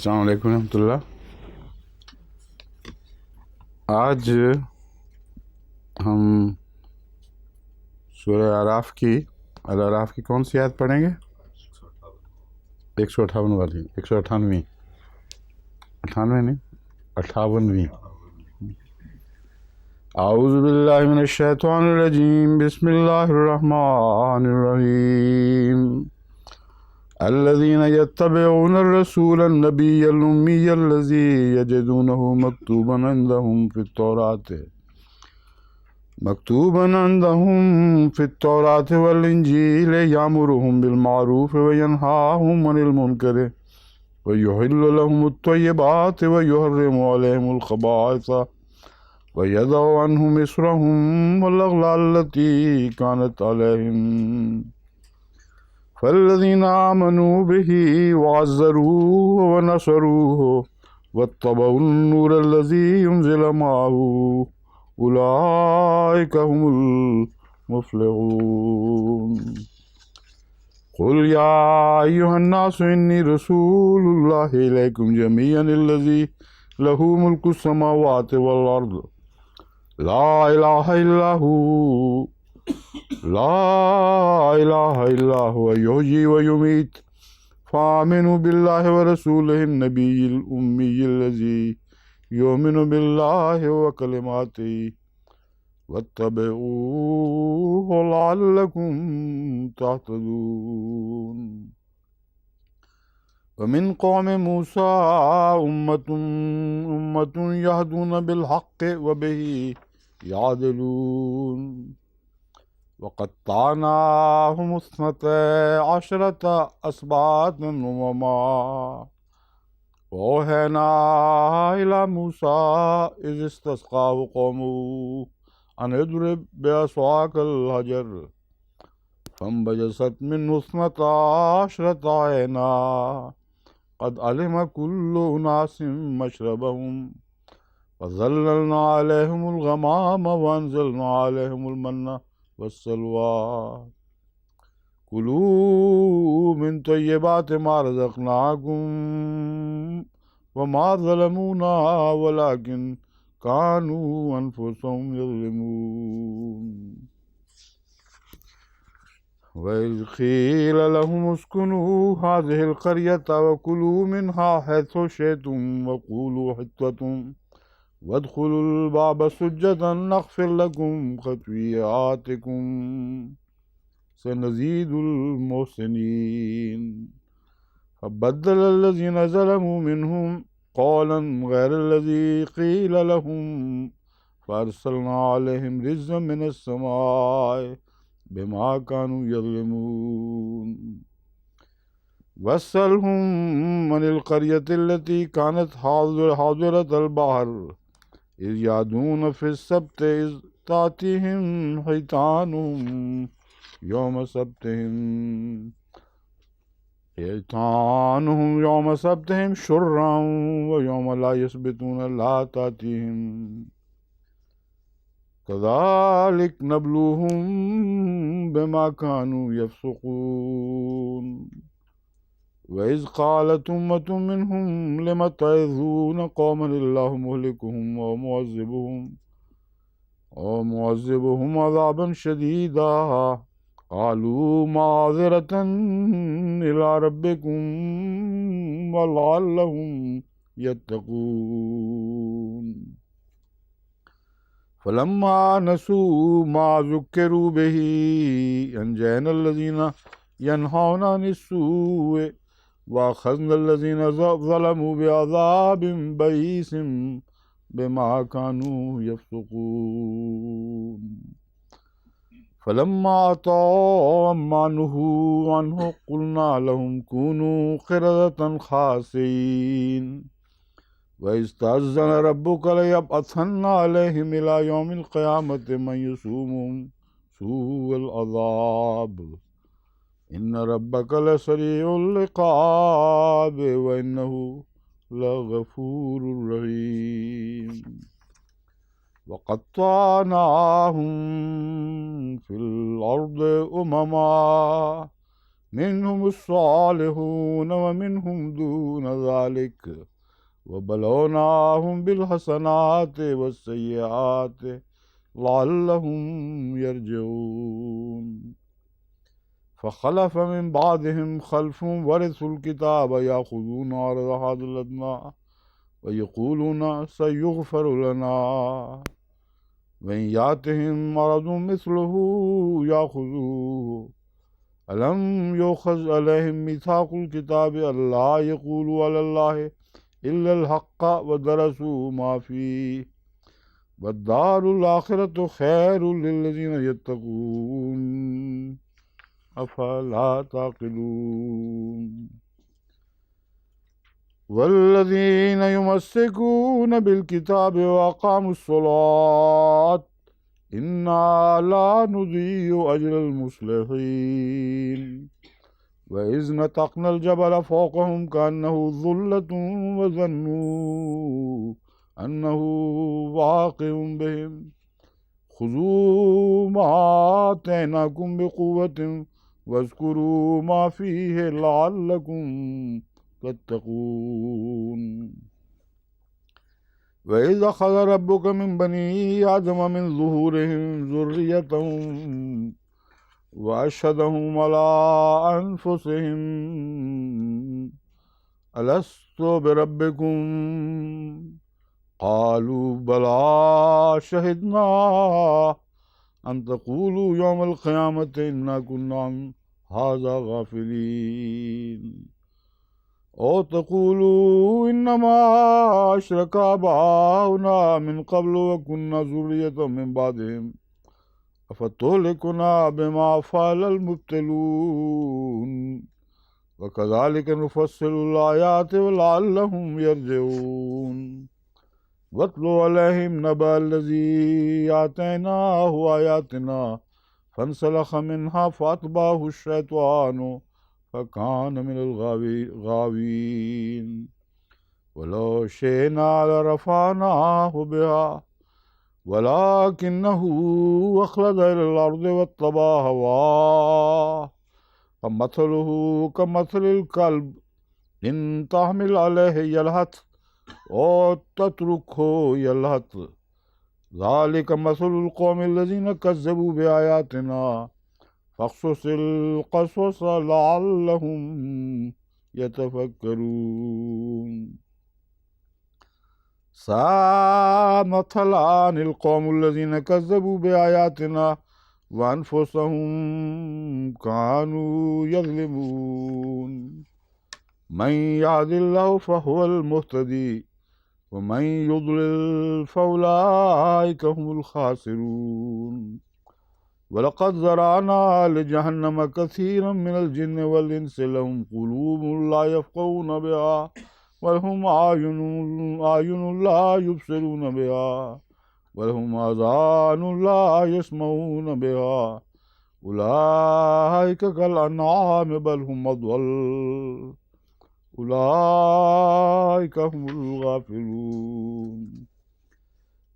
السلام علیکم ورحمۃ اللہ۔ آج ہم سورہ الاعراف کی کون سی آیت پڑھیں گے؟ 158 والی، 198، 98 نہیں، 58ویں۔ اعوذ باللہ من الشیطان الرجیم، بسم اللہ الرحمن الرحیم۔ الذين يتبعون الرسول النبي الأمي الذي يجدونه مكتوبا عندهم في التوراة والإنجيل يأمرهم بالمعروف وينهاهم عن المنكر ويحل لهم الطيبات ويحرم عليهم الخبائث ويضع عنهم إصرهم والأغلال التي كانت عليهم فالذين آمنوا به وعزروه ونصروه واتبعوا النور الذي ينزل معه أولئك هم المفلحون۔ قل يا أيها الناس إني رسول الله إليكم جميعا الذي له ملك السماوات والأرض لا إله إلا هو يحيي ويميت فآمنوا بالله ورسوله النبي الأمي الذي يؤمن بالله وكلماته واتبعوه لعلكم تهتدون۔ ومن قوم موسى أمة يهدون بالحق وبه يعدلون وقطعناهم 12 أسباطا أمما وأوحينا إلى موسى إذ استسقاه قومه أن اضرب بعصاك الحجر فانبجست منه 12 عينا قد علم كل أناس مشربهم وظللنا عليهم الغمام وأنزلنا عليهم المن والسلوى كلوا من طيبات ما رزقناكم وما ظلمونا ولكن كانوا أنفسهم يظلمون۔ وإذ قيل لهم اسكنوا هذه القرية وكلوا منها حيث شئتم وقولوا حطة وادخلوا الباب سجدا نغفر لكم خطيئاتكم سنزيد المحسنين۔ فبدل الذين ظلموا منهم قولا غير الذي قيل لهم فأرسلنا عليهم رجزا من السماء بما كانوا يظلمون۔ واسألهم عن القرية التي كانت حاضرة البحر إذ يعدون في السبت إذ تأتيهم حيتانهم يوم سبتهم شرعا ويوم لا يسبتون لا تأتيهم كذلك نبلوهم بما كانوا يفسقون۔ وإذ قالت أمة منهم لم تعظون قوما الله مهلكهم ومعذبهم عذابا شديدا قالوا معذرة إلى ربكم ولعلهم يتقون۔ فلما نسوا ما ذكروا به أنجينا الذين ينهون عن السوء وأخذنا الذين ظلموا بعذاب بئيس بما كانوا يفسقون۔ فلما عتوا عما نهوا عنه قلنا لهم كونوا قردة خاسئين۔ وإذ تأذن ربك ليبعثن عليهم إلى يوم القيامة من يسومهم سوء العذاب إن ربك لسريع العقاب وإنه لغفور رحيم۔ وقطعناهم في الأرض أمما منهم الصالحون ومنهم دون ذلك وبلوناهم بالحسنات والسيئات لعلهم يرجعون فخلف من بعدهم خلف ورثوا الكتاب يأخذون عرض هذا الأدنى ويقولون سيغفر لنا وإن يأتهم مرض مثله يأخذوه ألم يؤخذ عليهم ميثاق الكتاب ألا يقولوا على الله إلا الحق ودرسوا ما فيه والدار الآخرة خير للذين يتقون أفلا تعقلون والذين يمسكون بالكتاب وأقاموا الصلاة إنا لا نضيع أجر المصلحين وإذ نتقنا الجبل فوقهم كأنه ظلة وظنوا أنه واقع بهم خذوا ما آتيناكم بقوة واذكروا ما فيه لعلكم تتقون وإذ أخذ ربك من بني آدم من ظهورهم ذريتهم وأشهدهم على أنفسهم ألست بربكم قالوا بلى شهدنا أن تقولوا يوم القيامة إنا كنا عن هذا غافلين أو تقولوا إنما أشرك آباؤنا من قبل وكنا ذرية من بعدهم أفتهلكنا بما فعل المبتلون وكذلك نفصل الآيات ولعلهم يرجعون واتل عليهم نبأ الذي آتيناه آياتنا فانسلخ منها فأتبعه الشيطان فكان من الغاوين ولو شئنا لرفعناه بها ولكنه أخلد إلى الأرض واتبع هواه فمثله كمثل الكلب إن تحمل عليه يلهث أو تتركه يلهث ذلك مثل القوم الذين كذبوا بآياتنا فاقصص القصص لعلهم يتفكرون ساء مثلا القوم الذين كذبوا بآياتنا وأنفسهم كانوا يظلمون من يهد الله فهو المهتدي ومن يضلل فأولئك هم الخاسرون ولقد ذرأنا لجهنم كثيرا من الجن والإنس لهم قلوب لا يفقهون بها ولهم أعين لا يبصرون بها ولهم آذان لا يسمعون بها أولئك كالأنعام بل هم أضل أولئك هم الغافلون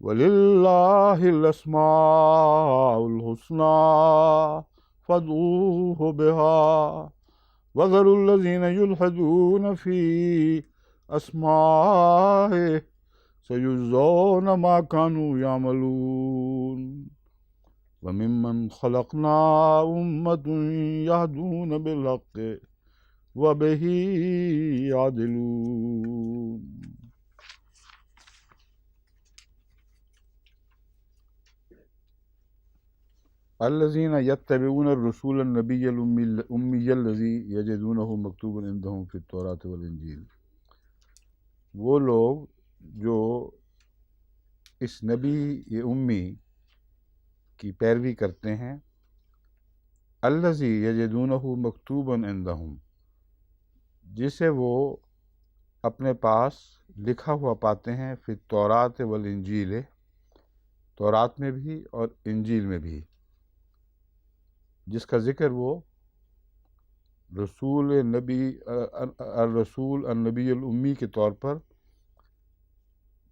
ولله الأسماء الحسنى فادعوه بها وذروا الذين يلحدون في أسمائه سيجزون ما كانوا يعملون وممن خلقنا أمة يهدون بالحق وبه يعدلون الذين يتبعون الرسول النبي الأمي الذي يجدونه مكتوبا عندهم في التوراة والإنجيل وہ لوگ جو اس نبی امی کی پیروی کرتے ہیں الذی یجدونہ مکتوبا عندہم جسے وہ اپنے پاس لکھا ہوا پاتے ہیں فی التوراۃ والانجیل تورات میں بھی اور انجیل میں بھی جس کا ذکر وہ الرسول النبی الامی کے طور پر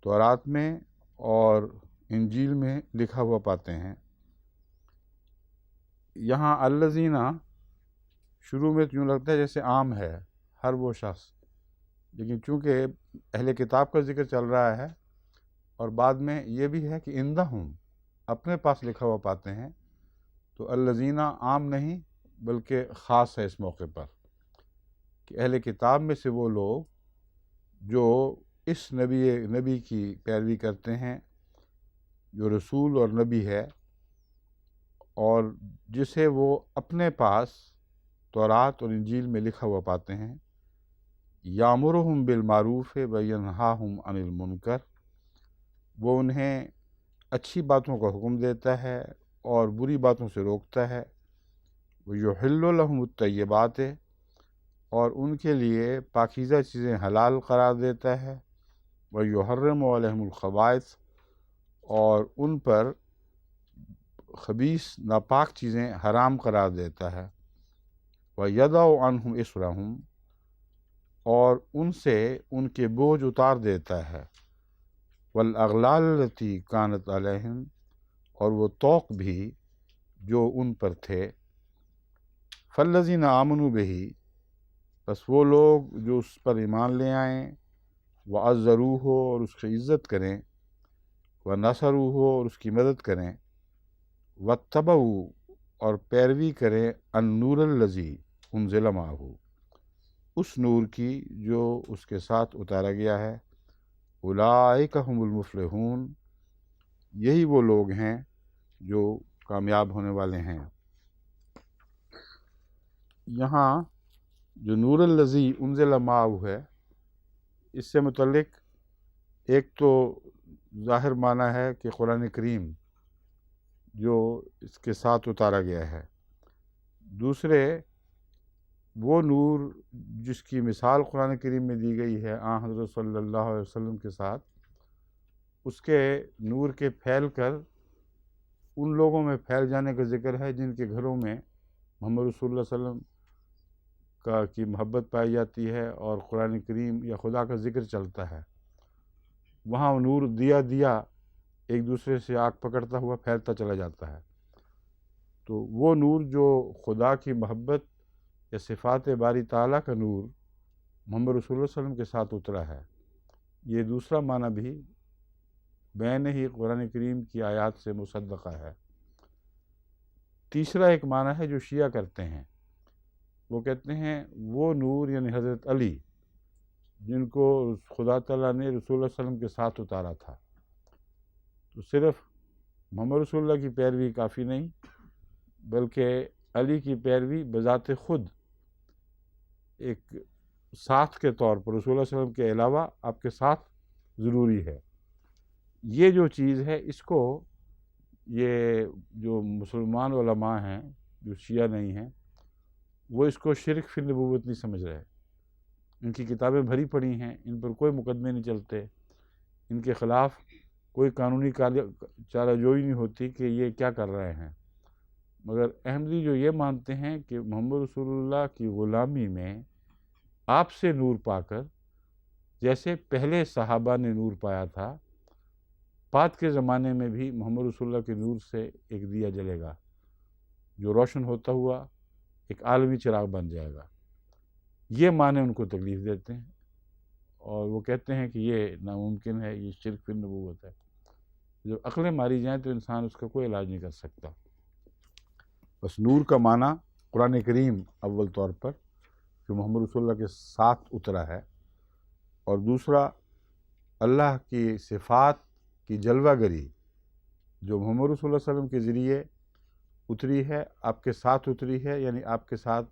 تورات میں اور انجیل میں لکھا ہوا پاتے ہیں۔ یہاں الذین شروع میں تو یوں لگتا ہے جیسے عام ہے ہر وہ شخص، لیکن چونکہ اہل کتاب کا ذکر چل رہا ہے اور بعد میں یہ بھی ہے کہ عندہم اپنے پاس لکھا ہوا پاتے ہیں، تو الذین عام نہیں بلکہ خاص ہے اس موقع پر کہ اہل کتاب میں سے وہ لوگ جو اس نبی کی پیروی کرتے ہیں جو رسول اور نبی ہے، اور جسے وہ اپنے پاس تورات اور انجیل میں لکھا ہوا پاتے ہیں، یامرہم بالمعروف وینہاہم عن المنکر، وہ انہیں اچھی باتوں کا حکم دیتا ہے اور بری باتوں سے روکتا ہے، ویحل لہم الطیبات، اور ان کے لیے پاکیزہ چیزیں حلال قرار دیتا ہے، ویحرم علیہم الخبائث، اور ان پر خبیث ناپاک چیزیں حرام قرار دیتا ہے، وَيَضَعُ عَنْهُمْ إِصْرَهُمْ، اور ان سے ان کے بوجھ اتار دیتا ہے، وَالْأَغْلَالَ الَّتِي كَانَتْ عَلَيْهِمْ، اور وہ طوق بھی جو ان پر تھے، فَالَّذِينَ آمَنُوا بِهِ، بس وہ لوگ جو اس پر ایمان لے آئیں، وَعَزَّرُوهُ، اور اس کی عزت کریں، وَنَصَرُوهُ، اور اس کی مدد کریں، وَاتَّبَعُوا، اور پیروی کریں، النور الذی انزل معہ، اس نور کی جو اس کے ساتھ اتارا گیا ہے، اولئک ھم المفلحون، یہی وہ لوگ ہیں جو کامیاب ہونے والے ہیں۔ یہاں جو نور الذی انزل معہ ہے، اس سے متعلق ایک تو ظاہر معنی ہے کہ قرآن کریم جو اس کے ساتھ اتارا گیا ہے، دوسرے وہ نور جس کی مثال قرآن کریم میں دی گئی ہے حضرت صلی اللہ علیہ وسلم کے ساتھ، اس کے نور کے پھیل کر ان لوگوں میں پھیل جانے کا ذکر ہے جن کے گھروں میں محمد رسول اللہ صلی اللہ علیہ وسلم کی محبت پائی جاتی ہے اور قرآن کریم یا خدا کا ذکر چلتا ہے، وہاں نور دیا ایک دوسرے سے آگ پکڑتا ہوا پھیلتا چلا جاتا ہے۔ تو وہ نور جو خدا کی محبت یا صفات باری تعالیٰ کا نور محمد رسول اللہ صلی اللہ علیہ وسلم کے ساتھ اترا ہے، یہ دوسرا معنی بھی بین ہی قرآن کریم کی آیات سے مصدقہ ہے۔ تیسرا ایک معنی ہے جو شیعہ کرتے ہیں، وہ کہتے ہیں وہ نور یعنی حضرت علی جن کو خدا تعالیٰ نے رسول اللہ صلی اللہ علیہ وسلم کے ساتھ اتارا تھا، تو صرف محمد رسول اللہ کی پیروی کافی نہیں بلکہ علی کی پیروی بذات خود ایک ساتھ کے طور پر رسول اللہ صلی اللہ علیہ وسلم کے علاوہ آپ کے ساتھ ضروری ہے۔ یہ جو چیز ہے اس کو یہ جو مسلمان علماء ہیں جو شیعہ نہیں ہیں وہ اس کو شرک فی النبوت نہیں سمجھ رہے، ان کی کتابیں بھری پڑی ہیں، ان پر کوئی مقدمے نہیں چلتے، ان کے خلاف کوئی قانونی چارہ جوئی نہیں ہوتی کہ یہ کیا کر رہے ہیں، مگر احمدی جو یہ مانتے ہیں کہ محمد رسول اللہ کی غلامی میں آپ سے نور پا کر جیسے پہلے صحابہ نے نور پایا تھا، بعد کے زمانے میں بھی محمد رسول اللہ کے نور سے ایک دیا جلے گا جو روشن ہوتا ہوا ایک عالمی چراغ بن جائے گا۔ یہ معنی ان کو تکلیف دیتے ہیں اور وہ کہتے ہیں کہ یہ ناممکن ہے، یہ شرک فی النبوت ہے۔ جب عقلیں ماری جائیں تو انسان اس کا کوئی علاج نہیں کر سکتا۔ بس نور کا معنی قرآن کریم اول طور پر جو محمد رسول اللہ کے ساتھ اترا ہے، اور دوسرا اللہ کی صفات کی جلوہ گری جو محمد رسول اللہ صلی اللہ علیہ وسلم کے ذریعے اتری ہے، آپ کے ساتھ اتری ہے، یعنی آپ کے ساتھ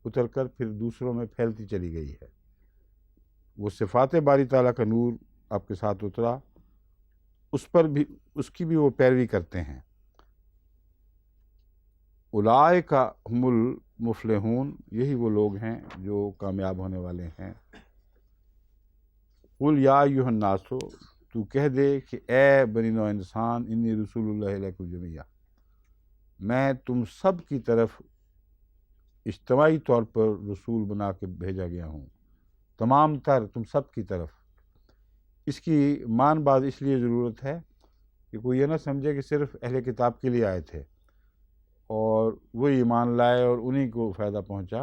اتر کر پھر دوسروں میں پھیلتی چلی گئی ہے۔ وہ صفات باری تعالیٰ کا نور آپ کے ساتھ اترا، اس کی بھی وہ پیروی کرتے ہیں۔ اولئک ھم المفلحون، یہی وہ لوگ ہیں جو کامیاب ہونے والے ہیں۔ قل یا ایھا الناس، تو کہہ دے کہ اے بنی نوع انسان، انی رسول اللہ الیکم جمیعا، میں تم سب کی طرف اجتماعی طور پر رسول بنا کے بھیجا گیا ہوں، تمام تر تم سب کی طرف۔ اس کی مان بعد اس لیے ضرورت ہے کہ کوئی یہ نہ سمجھے کہ صرف اہل کتاب کے لیے آئے تھے، اور وہ ایمان لائے اور انہی کو فائدہ پہنچا۔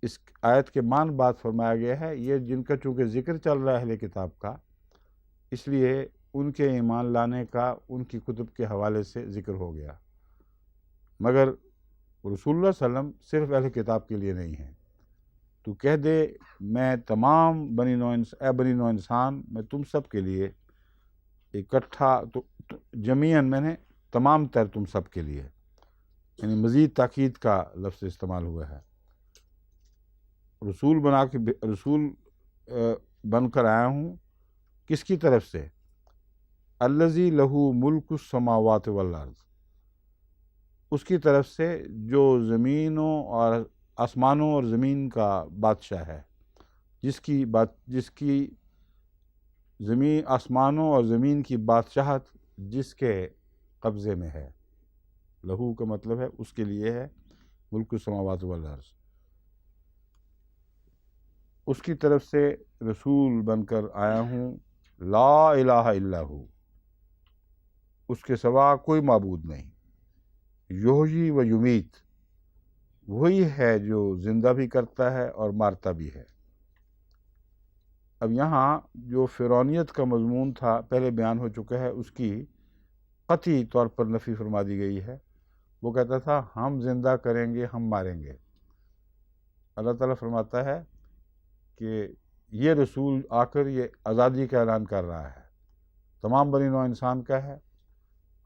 اس آیت کے مان بات فرمایا گیا ہے، یہ جن کا چونکہ ذکر چل رہا ہے اہل کتاب کا، اس لیے ان کے ایمان لانے کا ان کی کتب کے حوالے سے ذکر ہو گیا، مگر رسول اللہ صلی اللہ علیہ وسلم صرف اہل کتاب کے لیے نہیں ہے۔ تو کہہ دے میں تمام بنی نوع انسان میں تم سب کے لیے اکٹھا، تو جمیعاً میں نے تمام تر تم سب کے لیے، یعنی مزید تاکید کا لفظ استعمال ہوا ہے۔ رسول بن کر آیا ہوں، کس کی طرف سے؟ الذی لہ ملک السماوات والارض، اس کی طرف سے جو زمینوں اور آسمانوں اور زمین کا بادشاہ ہے، جس کی زمین، آسمانوں اور زمین کی بادشاہت جس کے قبضے میں ہے۔ لہو کا مطلب ہے اس کے لیے ہے، ملک السماوات والارض، اس کی طرف سے رسول بن کر آیا ہوں۔ لا الہ الا ہو، اس کے سوا کوئی معبود نہیں۔ یحیی و یمیت، وہی ہے جو زندہ بھی کرتا ہے اور مارتا بھی ہے۔ اب یہاں جو فرعونیت کا مضمون تھا پہلے بیان ہو چکا ہے، اس کی قطعی طور پر نفی فرما دی گئی ہے۔ وہ کہتا تھا ہم زندہ کریں گے، ہم ماریں گے۔ اللہ تعالیٰ فرماتا ہے کہ یہ رسول آ کر یہ آزادی کا اعلان کر رہا ہے، تمام بنی نوع انسان کا ہے،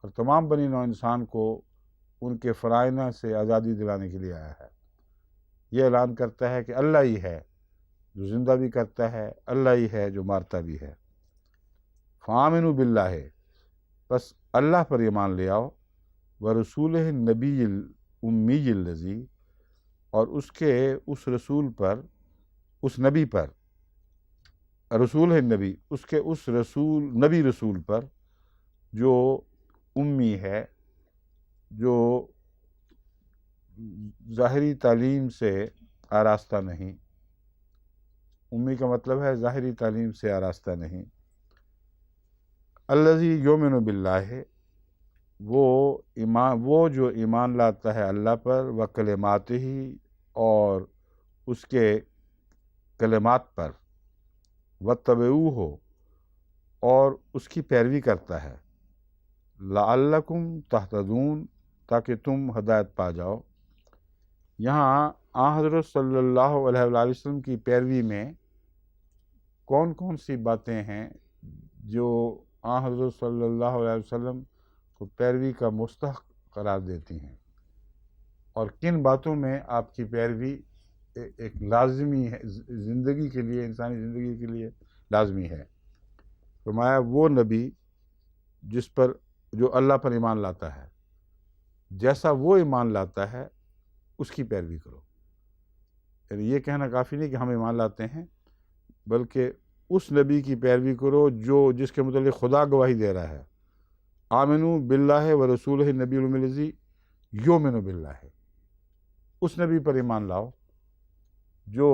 اور تمام بنی نوع انسان کو ان کے فرائض سے آزادی دلانے کے لیے آیا ہے۔ یہ اعلان کرتا ہے کہ اللہ ہی ہے جو زندہ بھی کرتا ہے، اللہ ہی ہے جو مارتا بھی ہے۔ فآمنوا باللہ، بس اللہ پر ایمان لے آؤ، ورسولہ النبی الامی الذی، اور اس رسول پر، اس نبی پر، رسول ہے نبی، اس نبی رسول پر جو امی ہے، جو ظاہری تعلیم سے آراستہ نہیں۔ امی کا مطلب ہے ظاہری تعلیم سے آراستہ نہیں۔ الذی یؤمن باللہ، وہ جو ایمان لاتا ہے اللہ پر، وکلماتہ، اور اس کے کلمات پر، واتبعوہ، اور اس کی پیروی کرتا ہے، لعلکم تہتدون، تاکہ تم ہدایت پا جاؤ۔ یہاں حضرت صلی اللہ علیہ وآلہ وسلم کی پیروی میں کون کون سی باتیں ہیں جو حضرت صلی اللہ علیہ وسلم کو پیروی کا مستحق قرار دیتی ہیں، اور کن باتوں میں آپ کی پیروی ایک لازمی ہے زندگی کے لیے، انسانی زندگی کے لیے لازمی ہے۔ فرمایا وہ نبی جو اللہ پر ایمان لاتا ہے، جیسا وہ ایمان لاتا ہے اس کی پیروی کرو۔ یعنی یہ کہنا کافی نہیں کہ ہم ایمان لاتے ہیں، بلکہ اس نبی کی پیروی کرو جس کے متعلق خدا گواہی دے رہا ہے۔ آمنوا باللہ ورسولہ النبی الامی الذی یؤمن باللہ، اس نبی پر ایمان لاؤ جو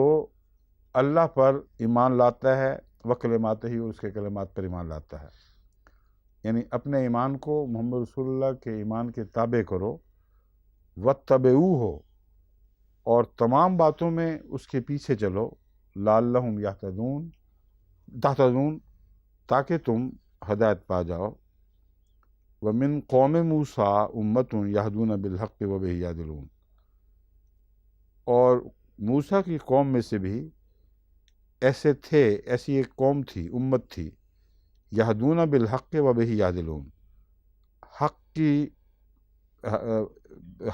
اللہ پر ایمان لاتا ہے، وکلماتہ ہی، اور اس کے کلمات پر ایمان لاتا ہے۔ یعنی اپنے ایمان کو محمد رسول اللہ کے ایمان کے تابع کرو، واتبعوہ، اور تمام باتوں میں اس کے پیچھے چلو، لعلہم تہتدون، تاکہ تم ہدایت پا جاؤ۔ ومن قوم موسیٰ امۃ یہدون بالحق وبہ یعدلون، اور موسیٰ کی قوم میں سے بھی ایسی ایک قوم تھی، امت تھی، یہدون بالحق وبہ یعدلون،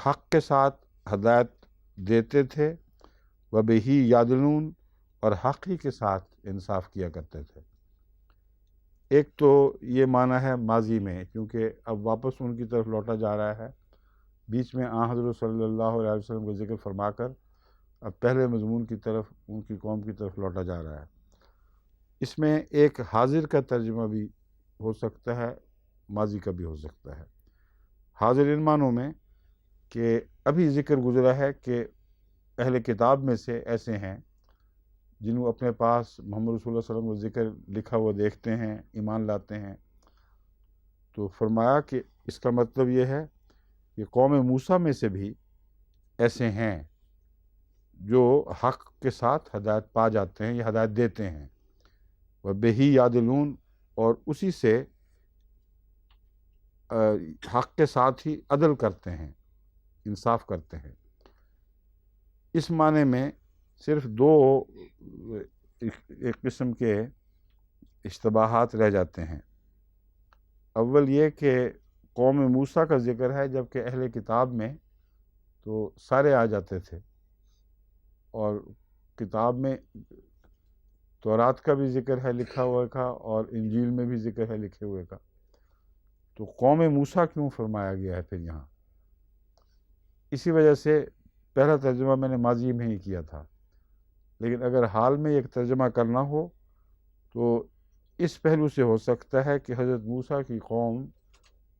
حق کے ساتھ ہدایت دیتے تھے، وبہ یعدلون، اور حق ہی کے ساتھ انصاف کیا کرتے تھے۔ ایک تو یہ معنی ہے ماضی میں، کیونکہ اب واپس ان کی طرف لوٹا جا رہا ہے، بیچ میں حضرت صلی اللہ علیہ وسلم کا ذکر فرما کر اب پہلے مضمون کی طرف، ان کی قوم کی طرف لوٹا جا رہا ہے۔ اس میں ایک حاضر کا ترجمہ بھی ہو سکتا ہے، ماضی کا بھی ہو سکتا ہے۔ حاضر ان معنوں میں کہ ابھی ذکر گزرا ہے کہ اہل کتاب میں سے ایسے ہیں جنہوں اپنے پاس محمد رسول اللہ صلی اللہ علیہ وسلم کا ذکر لکھا ہوا دیکھتے ہیں، ایمان لاتے ہیں۔ تو فرمایا کہ اس کا مطلب یہ ہے کہ قوم موسیٰ میں سے بھی ایسے ہیں جو حق کے ساتھ ہدایت پا جاتے ہیں یا ہدایت دیتے ہیں، وَبِهِ یعدلون، اور اسی سے حق کے ساتھ ہی عدل کرتے ہیں، انصاف کرتے ہیں۔ اس معنی میں صرف دو ایک قسم کے اشتباہات رہ جاتے ہیں۔ اول یہ کہ قوم موسیٰ کا ذکر ہے، جبکہ اہل کتاب میں تو سارے آ جاتے تھے، اور کتاب میں تورات کا بھی ذکر ہے لکھا ہوئے کا، اور انجیل میں بھی ذکر ہے لکھے ہوئے کا، تو قوم موسیٰ کیوں فرمایا گیا ہے پھر یہاں؟ اسی وجہ سے پہلا ترجمہ میں نے ماضی میں ہی کیا تھا، لیکن اگر حال میں ایک ترجمہ کرنا ہو تو اس پہلو سے ہو سکتا ہے کہ حضرت موسیٰ کی قوم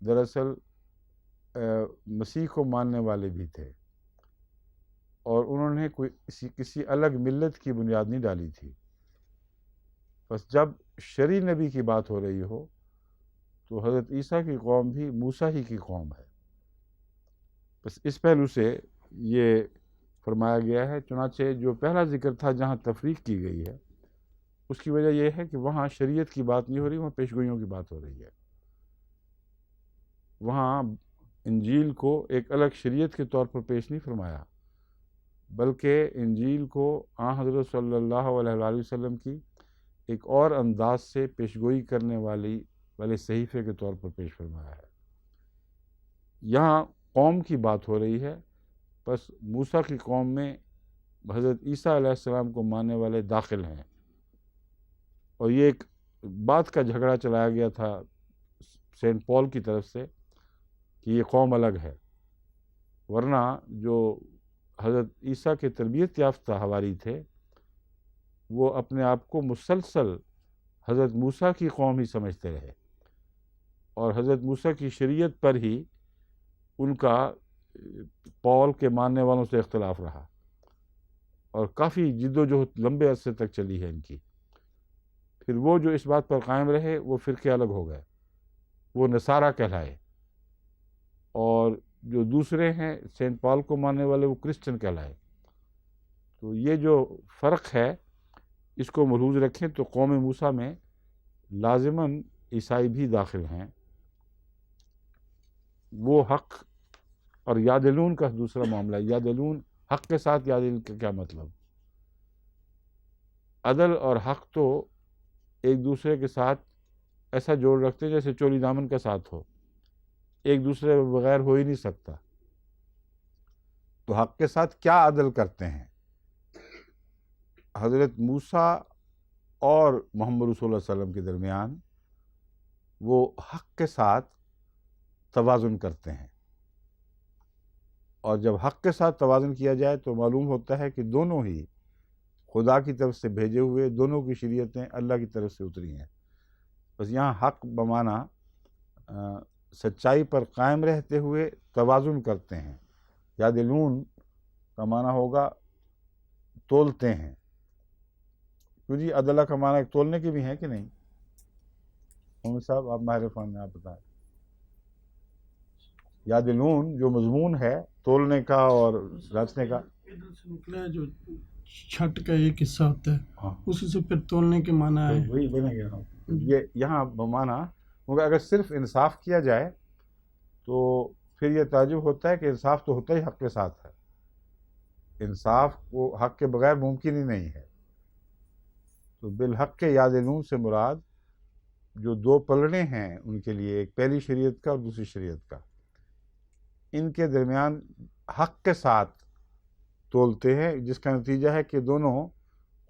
دراصل مسیح کو ماننے والے بھی تھے، اور انہوں نے کسی الگ ملت کی بنیاد نہیں ڈالی تھی۔ بس جب شرعی نبی کی بات ہو رہی ہو تو حضرت عیسیٰ کی قوم بھی موسیٰ ہی کی قوم ہے، بس اس پہلو سے یہ فرمایا گیا ہے۔ چنانچہ جو پہلا ذکر تھا جہاں تفریق کی گئی ہے، اس کی وجہ یہ ہے کہ وہاں شریعت کی بات نہیں ہو رہی، وہاں پیشگوئیوں کی بات ہو رہی ہے۔ وہاں انجیل کو ایک الگ شریعت کے طور پر پیش نہیں فرمایا، بلکہ انجیل کو آن حضرت صلی اللہ علیہ وآلہ وسلم کی ایک اور انداز سے پیشگوئی کرنے والے صحیفے کے طور پر پیش فرمایا ہے۔ یہاں قوم کی بات ہو رہی ہے، بس موسیٰ کی قوم میں حضرت عیسیٰ علیہ السلام کو ماننے والے داخل ہیں، اور یہ ایک بات کا جھگڑا چلایا گیا تھا سینٹ پال کی طرف سے کہ یہ قوم الگ ہے، ورنہ جو حضرت عیسیٰ کے تربیت یافتہ حواری تھے وہ اپنے آپ کو مسلسل حضرت موسیٰ کی قوم ہی سمجھتے رہے، اور حضرت موسیٰ کی شریعت پر ہی ان کا پال کے ماننے والوں سے اختلاف رہا، اور کافی جد و جہد لمبے عرصے تک چلی ہے ان کی۔ پھر وہ جو اس بات پر قائم رہے وہ فرقے الگ ہو گئے، وہ نصارہ کہلائے، اور جو دوسرے ہیں سینٹ پال کو ماننے والے وہ کرسچن کہلائے۔ تو یہ جو فرق ہے اس کو ملحوظ رکھیں تو قوم موسیٰ میں لازماً عیسائی بھی داخل ہیں۔ وہ حق اور یعدلون کا دوسرا معاملہ ہے۔ یعدلون حق کے ساتھ، یعدل کا کیا مطلب؟ عدل اور حق تو ایک دوسرے کے ساتھ ایسا جوڑ رکھتے ہیں جیسے چولی دامن کا ساتھ ہو، ایک دوسرے بغیر ہو ہی نہیں سکتا۔ تو حق کے ساتھ کیا عدل کرتے ہیں؟ حضرت موسیٰ اور محمد رسول اللہ صلی اللہ علیہ وسلم کے درمیان وہ حق کے ساتھ توازن کرتے ہیں، اور جب حق کے ساتھ توازن کیا جائے تو معلوم ہوتا ہے کہ دونوں ہی خدا کی طرف سے بھیجے ہوئے، دونوں کی شریعتیں اللہ کی طرف سے اتری ہیں۔ بس یہاں حق بمعنی سچائی پر قائم رہتے ہوئے توازن کرتے ہیں۔ یعدلون کا معنی ہوگا تولتے ہیں۔ کیوں جی، عدلہ کا معنی ایک تولنے کے بھی ہیں کہ نہیں؟ محمد صاحب آپ ماہر فن میں آپ بتائیں۔ یعدلون جو مضمون ہے تولنے کا اور رچنے کا، ادھر سے نکلا ہے جو چھٹ کا ایک حصہ ہوتا ہے، اسی سے پھر تولنے کے معنی ہے، وہی بنے گا۔ یہ یہاں بمعنی مگر اگر صرف انصاف کیا جائے تو پھر یہ تعجب ہوتا ہے کہ انصاف تو ہوتا ہی حق کے ساتھ ہے، انصاف کو حق کے بغیر ممکن ہی نہیں ہے۔ تو بالحق کے یعدلون سے مراد جو دو پلڑے ہیں ان کے لیے، ایک پہلی شریعت کا اور دوسری شریعت کا، ان کے درمیان حق کے ساتھ تولتے ہیں، جس کا نتیجہ ہے کہ دونوں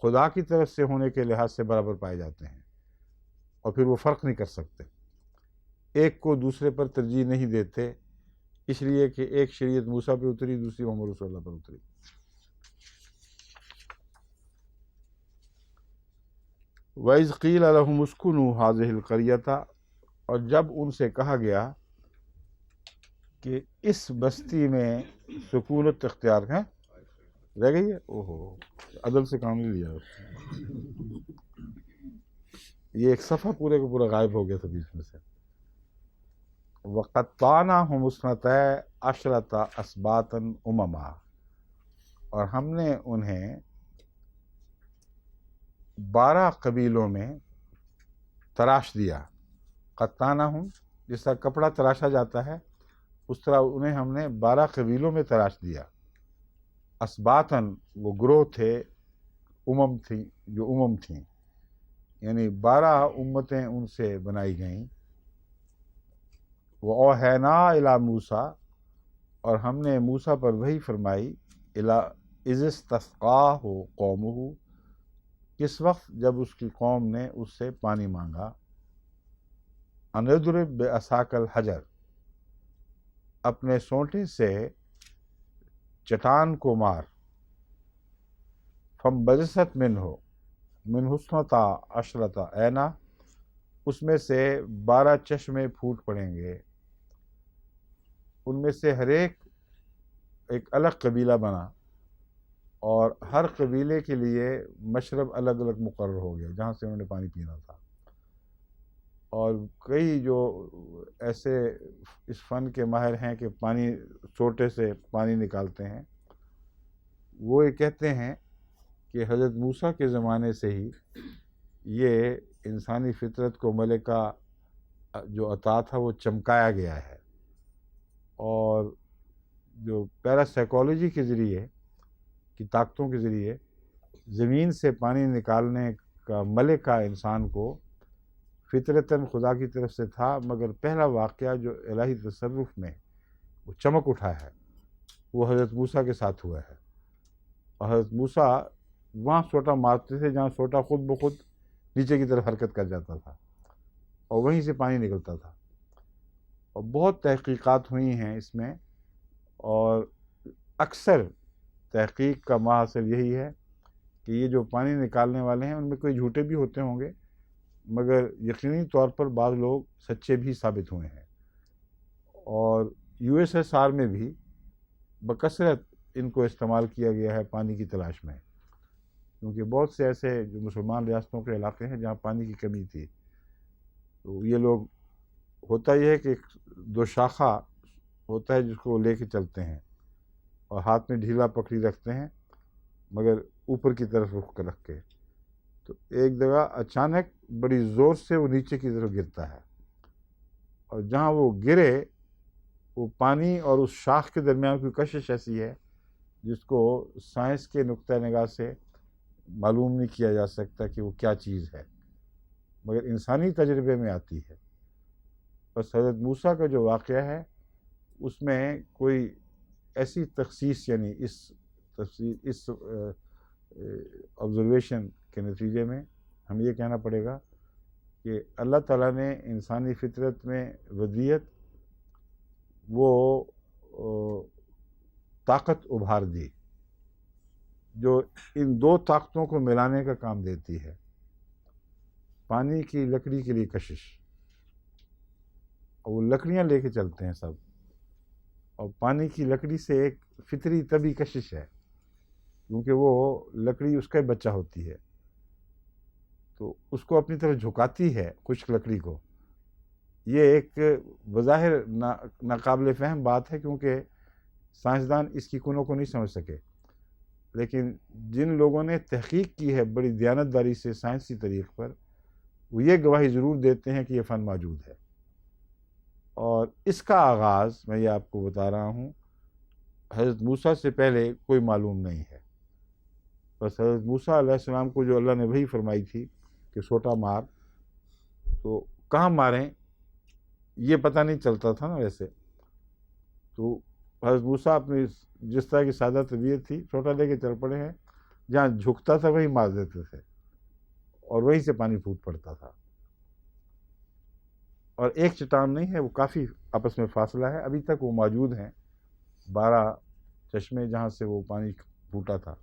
خدا کی طرف سے ہونے کے لحاظ سے برابر پائے جاتے ہیں، اور پھر وہ فرق نہیں کر سکتے، ایک کو دوسرے پر ترجیح نہیں دیتے، اس لیے کہ ایک شریعت موسیٰ پہ اتری، دوسری محمد رسول اللہ پر اتری۔ وَإِذْ قِيلَ لَهُمُ اسْكُنُوا هَٰذِهِ الْقَرْيَةَ، اور جب ان سے کہا گیا کہ اس بستی میں سکونت اختیار ہے، رہ گئی ہے، اوہو عدل سے کام نہیں لیا، یہ ایک صفحہ پورے کا پورا غائب ہو گیا تھا بیچ میں سے۔ وَقَطَّعْنَاهُمُ اثْنَتَيْ عَشْرَةَ أَسْبَاطًا أُمَمًا، اور ہم نے انہیں 12 قبیلوں میں تراش دیا. قطعناہم، جس طرح کپڑا تراشا جاتا ہے اس طرح انہیں ہم نے 12 قبیلوں میں تراش دیا. اسباطن، وہ گروہ تھے، امم تھیں، جو امم تھیں، یعنی 12 امتیں ان سے بنائی گئیں. وَأَوْحَيْنَا إِلَىٰ موسیٰ، اور ہم نے موسیٰ پر وحی فرمائی، إِذِ اسْتَسْقَاهُ قَوْمُهُ، کس وقت جب اس کی قوم نے اس سے پانی مانگا. أَنِ اضْرِب بِعَصَاكَ الْحَجَرَ، اپنے سونٹے سے چٹان کو مار. فَانبَجَسَتْ مِنْهُ اثْنَتَا عَشْرَةَ عَيْنًا، اس میں سے 12 چشمے پھوٹ پڑیں گے. ان میں سے ہر ایک الگ قبیلہ بنا، اور ہر قبیلے کے لیے مشرب الگ الگ مقرر ہو گیا جہاں سے انہوں نے پانی پینا تھا. اور کئی جو ایسے اس فن کے ماہر ہیں کہ پانی سوٹے سے پانی نکالتے ہیں، وہ یہ کہتے ہیں کہ حضرت موسیٰ کے زمانے سے ہی یہ انسانی فطرت کو ملکہ جو عطا تھا وہ چمکایا گیا ہے، اور جو پیرا سائیکالوجی کے ذریعے کی طاقتوں کے ذریعے زمین سے پانی نکالنے کا ملکہ انسان کو فطرتاً خدا کی طرف سے تھا، مگر پہلا واقعہ جو الہی تصرف میں وہ چمک اٹھا ہے وہ حضرت موسیٰ کے ساتھ ہوا ہے. اور حضرت موسیٰ وہاں سوٹا مارتے تھے جہاں سوٹا خود بخود نیچے کی طرف حرکت کر جاتا تھا اور وہیں سے پانی نکلتا تھا. اور بہت تحقیقات ہوئی ہیں اس میں، اور اکثر تحقیق کا محاصل یہی ہے کہ یہ جو پانی نکالنے والے ہیں ان میں کوئی جھوٹے بھی ہوتے ہوں گے، مگر یقینی طور پر بعض لوگ سچے بھی ثابت ہوئے ہیں. اور USSR میں بھی بکثرت ان کو استعمال کیا گیا ہے پانی کی تلاش میں، کیونکہ بہت سے ایسے جو مسلمان ریاستوں کے علاقے ہیں جہاں پانی کی کمی تھی، تو یہ لوگ، ہوتا یہ ہے کہ 2 شاخہ ہوتا ہے جس کو لے کے چلتے ہیں اور ہاتھ میں ڈھیلا پکڑی رکھتے ہیں مگر اوپر کی طرف رخ رکھ کے، تو ایک جگہ اچانک بڑی زور سے وہ نیچے کی طرف گرتا ہے، اور جہاں وہ گرے وہ پانی اور اس شاخ کے درمیان کوئی کشش ایسی ہے جس کو سائنس کے نقطہ نگاہ سے معلوم نہیں کیا جا سکتا کہ وہ کیا چیز ہے، مگر انسانی تجربے میں آتی ہے. بس حضرت موسیٰ کا جو واقعہ ہے اس میں کوئی ایسی تخصیص، یعنی اس آبزرویشن کے نتیجے میں ہم یہ کہنا پڑے گا کہ اللہ تعالیٰ نے انسانی فطرت میں ودیت، وہ طاقت ابھار دی جو ان 2 طاقتوں کو ملانے کا کام دیتی ہے. پانی کی لکڑی کے لیے کشش، اور وہ لکڑیاں لے کے چلتے ہیں سب، اور پانی کی لکڑی سے ایک فطری طبی کشش ہے کیونکہ وہ لکڑی اس کا بچہ ہوتی ہے تو اس کو اپنی طرف جھکاتی ہے خشک لکڑی کو. یہ ایک بظاہر ناقابل فہم بات ہے کیونکہ سائنسدان اس کی کنوں کو نہیں سمجھ سکے، لیکن جن لوگوں نے تحقیق کی ہے بڑی دیانتداری سے سائنسی طریق پر، وہ یہ گواہی ضرور دیتے ہیں کہ یہ فن موجود ہے. اور اس کا آغاز میں یہ آپ کو بتا رہا ہوں حضرت موسیٰ سے پہلے کوئی معلوم نہیں ہے. بس حضرت موسیٰ علیہ السلام کو جو اللہ نے وحی فرمائی تھی کہ سوٹا مار، تو کہاں ماریں یہ پتہ نہیں چلتا تھا نا ویسے. تو حضرت موسیٰ اپنی جس طرح کی سادہ طبیعت تھی چھوٹا لے کے چل پڑے ہیں، جہاں جھکتا تھا وہیں مار دیتے تھے اور وہیں سے پانی پھوٹ پڑتا تھا. اور ایک چٹان نہیں ہے، وہ کافی آپس میں فاصلہ ہے، ابھی تک وہ موجود ہیں 12 چشمے جہاں سے وہ پانی پھوٹا تھا.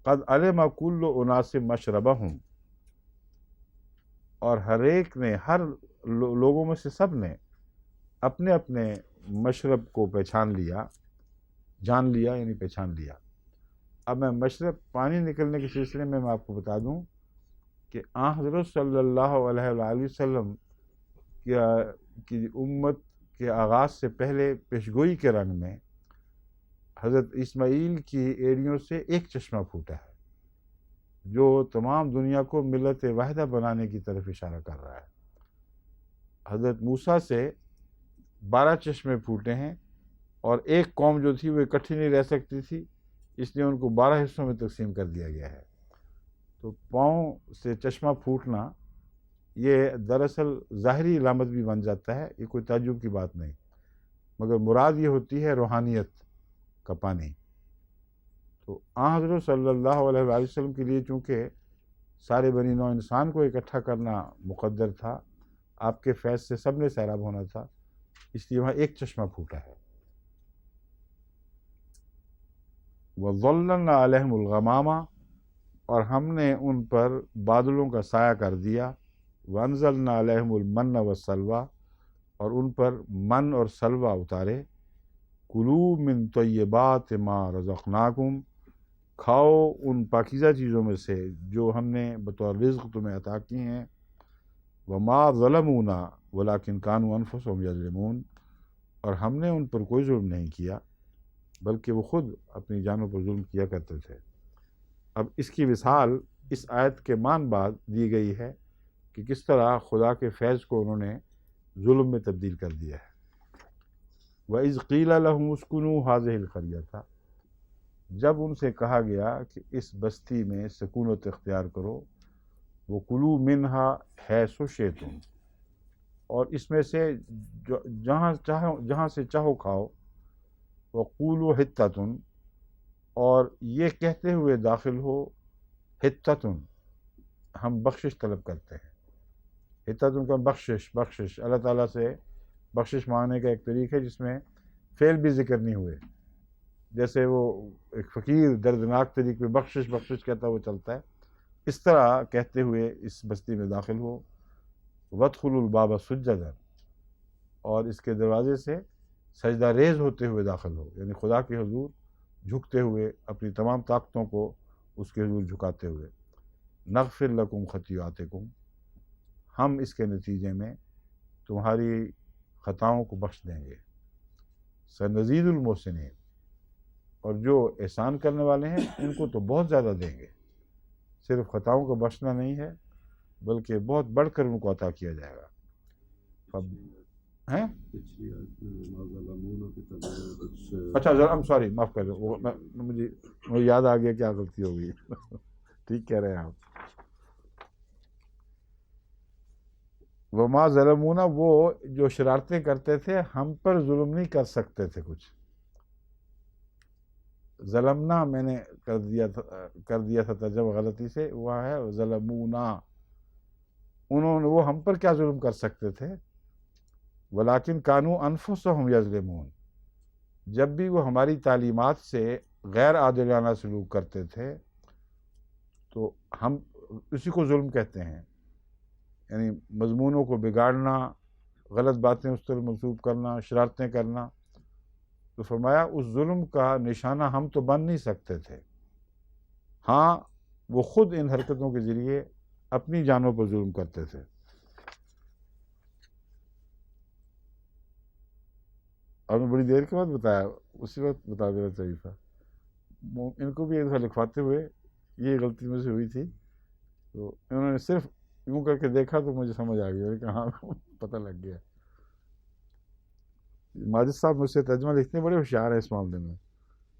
قد علم کل اناس مشربہم، اور ہر ایک نے، ہر لوگوں میں سے سب نے اپنے اپنے مشرب کو پہچان لیا، جان لیا یعنی پہچان لیا. اب میں مشرب پانی نکلنے کے سلسلے میں آپ کو بتا دوں کہ آن حضرت صلی اللہ علیہ وآلہ وسلم کی امت کے آغاز سے پہلے پیشگوئی کے رنگ میں حضرت اسماعیل کی ایڑیوں سے ایک چشمہ پھوٹا ہے جو تمام دنیا کو ملت واحدہ بنانے کی طرف اشارہ کر رہا ہے۔ حضرت موسیٰ سے 12 چشمے پھوٹے ہیں، اور ایک قوم جو تھی وہ اکٹھی نہیں رہ سکتی تھی، اس لیے ان کو 12 حصوں میں تقسیم کر دیا گیا ہے۔ تو پاؤں سے چشمہ پھوٹنا یہ دراصل ظاہری علامت بھی بن جاتا ہے، یہ کوئی تعجب کی بات نہیں، مگر مراد یہ ہوتی ہے روحانیت کا پانی۔ تو آن حضرت صلی اللہ علیہ وآلہ وسلم کے لیے چونکہ سارے بنی نوع انسان کو اکٹھا کرنا مقدر تھا، آپ کے فیض سے سب نے سیراب ہونا تھا، اس لیے وہاں ایک چشمہ پھوٹا ہے۔ وَظَلَّلْنَا عَلَيْهِمُ الْغَمَامَ، اور ہم نے ان پر بادلوں کا سایہ کر دیا، وَأَنزَلْنَا عَلَيْهِمُ الْمَنَّ وَالسَّلْوَىٰ، اور ان پر من اور سلوہ اتارے۔ کُلُوا مِن طَیِّبَاتِ مَا رَزَقْنَاکُمْ، کھاؤ ان پاکیزہ چیزوں میں سے جو ہم نے بطور رزق تمہیں عطا کی ہیں۔ وَمَا ظَلَمُونَا وَلَٰكِن كَانُوا أَنفُسَهُمْ يَظْلِمُونَ، اور ہم نے ان پر کوئی ظلم نہیں کیا بلکہ وہ خود اپنی جانوں پر ظلم کیا کرتے تھے۔ اب اس کی مثال اس آیت کے مان بعد دی گئی ہے کہ کس طرح خدا کے فیض کو انہوں نے ظلم میں تبدیل کر دیا ہے۔ وَإِذْ قِيلَ لَهُمُ اسْكُنُوا هَٰذِهِ الْقَرْيَةَ، جب ان سے کہا گیا کہ اس بستی میں سکونت اختیار کرو، وَكُلُوا مِنْهَا حَيْثُ شِئْتُمْ، اور اس میں سے جہاں سے چاہو کھاؤ، وَقُولُوا حِطَّةٌ، اور یہ کہتے ہوئے داخل ہو، حِطَّةٌ، ہم بخشش طلب کرتے ہیں۔ حِطَّةٌ کا بخشش اللہ تعالیٰ سے بخشش مانگنے کا ایک طریقہ ہے جس میں فعل بھی ذکر نہیں ہوئے، جیسے وہ ایک فقیر دردناک طریقے پہ بخشش کہتا وہ چلتا ہے، اس طرح کہتے ہوئے اس بستی میں داخل ہو۔ وَادْخُلُوا الْبَابَ سُجَّدًا، اور اس کے دروازے سے سجدہ ریز ہوتے ہوئے داخل ہو، یعنی خدا کے حضور جھکتے ہوئے، اپنی تمام طاقتوں کو اس کے حضور جھکاتے ہوئے۔ نغفر لکم خطیئاتکم، ہم اس کے نتیجے میں تمہاری خطاؤں کو بخش دیں گے۔ سنزید المحسنین، اور جو احسان کرنے والے ہیں ان کو تو بہت زیادہ دیں گے، صرف خطاؤں کو بخشنا نہیں ہے بلکہ بہت بڑھ کر ان کو عطا کیا جائے گا۔ ہیں اچھا ذرا سوری معاف کر دو، مجھے یاد آ گیا کیا غلطی ہو گئی۔ ٹھیک کہہ رہے ہیں آپ۔ وما ظلمونا، وہ جو شرارتیں کرتے تھے ہم پر ظلم نہیں کر سکتے تھے کچھ۔ ظلمنا میں نے کر دیا تھا ترجمہ غلطی سے، وہ ہے ظلمونا، وہ ہم پر کیا ظلم کر سکتے تھے۔ ولیکن کانوا انفسہم یظلمون، جب بھی وہ ہماری تعلیمات سے غیر عادلانہ سلوک کرتے تھے تو ہم اسی کو ظلم کہتے ہیں، یعنی مضمونوں کو بگاڑنا، غلط باتیں اس طرح منسوب کرنا، شرارتیں کرنا۔ تو فرمایا اس ظلم کا نشانہ ہم تو بن نہیں سکتے تھے، ہاں وہ خود ان حرکتوں کے ذریعے اپنی جانوں پر ظلم کرتے تھے۔ اور میں بڑی دیر کے بعد بتایا، اسی وقت بتا دینا چاہیے تھا۔ ان کو بھی ایک دفعہ لکھواتے ہوئے یہ غلطی مجھ سے ہوئی تھی، تو انہوں نے صرف یوں کر کے دیکھا تو مجھے سمجھ آ گیا کہ ہاں پتہ لگ گیا۔ ماجد صاحب مجھ سے ترجمہ لکھتے ہیں، بڑے ہوشیار ہیں اس معاملے میں،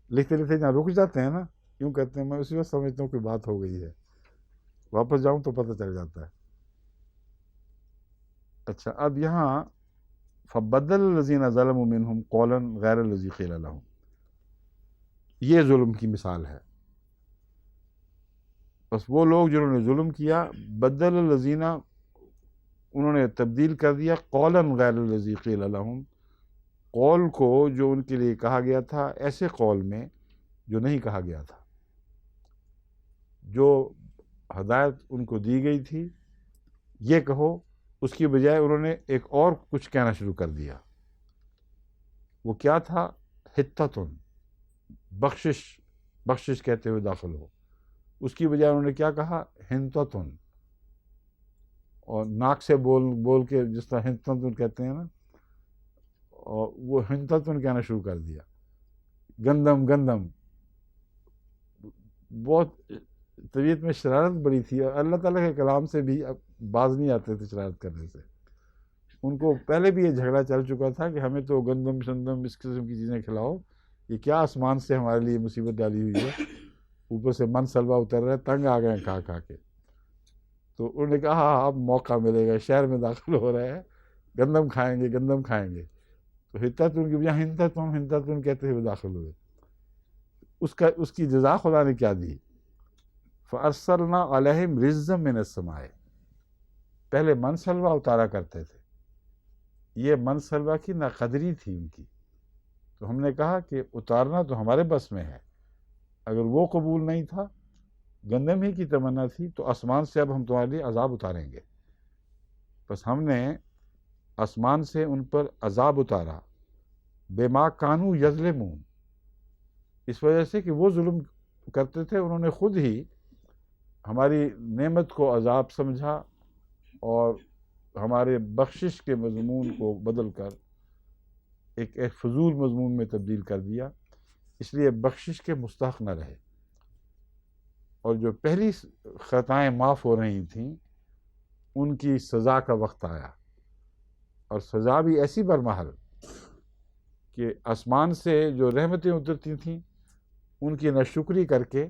لکھتے لکھتے جہاں رک جاتے ہیں نا، یوں کہتے ہیں، میں اسی وقت سمجھتا ہوں کہ بات ہو گئی ہے، واپس جاؤں تو پتہ چل جاتا ہے۔ اچھا، اب یہاں فَبَدَّلَ الَّذِينَ ظَلَمُوا مِنْهُمْ قَوْلًا غَيْرَ الَّذِي قِيلَ لَهُمْ، یہ ظلم کی مثال ہے۔ بس وہ لوگ جنہوں نے ظلم کیا، بدل الذین، انہوں نے تبدیل کر دیا، قولاً غیر الذی قیل لہم، قول کو جو ان کے لیے کہا گیا تھا ایسے قول میں جو نہیں کہا گیا تھا۔ جو ہدایت ان کو دی گئی تھی یہ کہو، اس کی بجائے انہوں نے ایک اور کچھ کہنا شروع کر دیا۔ وہ کیا تھا؟ حتتن، بخشش کہتے ہوئے داخل ہو۔ اس کی بجائے انہوں نے کیا کہا؟ ہنتتن، اور ناک سے بول بول کے جس طرح ہنتن کہتے ہیں نا، اور وہ ہنتن کہنا شروع کر دیا، گندم گندم. بہت طبیعت میں شرارت بڑی تھی، اور اللہ تعالیٰ کے کلام سے بھی اب باز نہیں آتے تھے شرارت کرنے سے. ان کو پہلے بھی یہ جھگڑا چل چکا تھا کہ ہمیں تو گندم شندم اس قسم کی چیزیں کھلاؤ، یہ کیا آسمان سے ہمارے لیے مصیبت ڈالی ہوئی ہے، اوپر سے من سلوا اتر رہا ہے، تنگ آ گئے کھا کھا کے. تو انہوں نے کہا ہاں اب موقع ملے گا، شہر میں داخل ہو رہے ہیں، گندم کھائیں گے گندم کھائیں گے. تو ہتاتون کی بجائے ہنتاتون کہتے ہوئے داخل ہوئے. اس کی جزا خدا نے کیا دی؟ فَأَرْسَلْنَا عَلَيْهِمْ رِجْزًا مِّنَ السَّمَاءِ. پہلے من سلوا اتارا کرتے تھے، یہ من سلوا کی ناقدری تھی ان کی. تو ہم نے کہا کہ اتارنا تو ہمارے بس میں ہے، اگر وہ قبول نہیں تھا، گندم ہی کی تمنا تھی، تو آسمان سے اب ہم تمہارے لیے عذاب اتاریں گے. بس ہم نے آسمان سے ان پر عذاب اتارا، بما کانوا یظلمون، اس وجہ سے کہ وہ ظلم کرتے تھے. انہوں نے خود ہی ہماری نعمت کو عذاب سمجھا اور ہمارے بخشش کے مضمون کو بدل کر ایک فضول مضمون میں تبدیل کر دیا، اس لیے بخشش کے مستحق نہ رہے. اور جو پہلی خطائیں معاف ہو رہی تھیں ان کی سزا کا وقت آیا، اور سزا بھی ایسی برمحل کہ آسمان سے جو رحمتیں اترتی تھیں ان کی ناشکری کر کے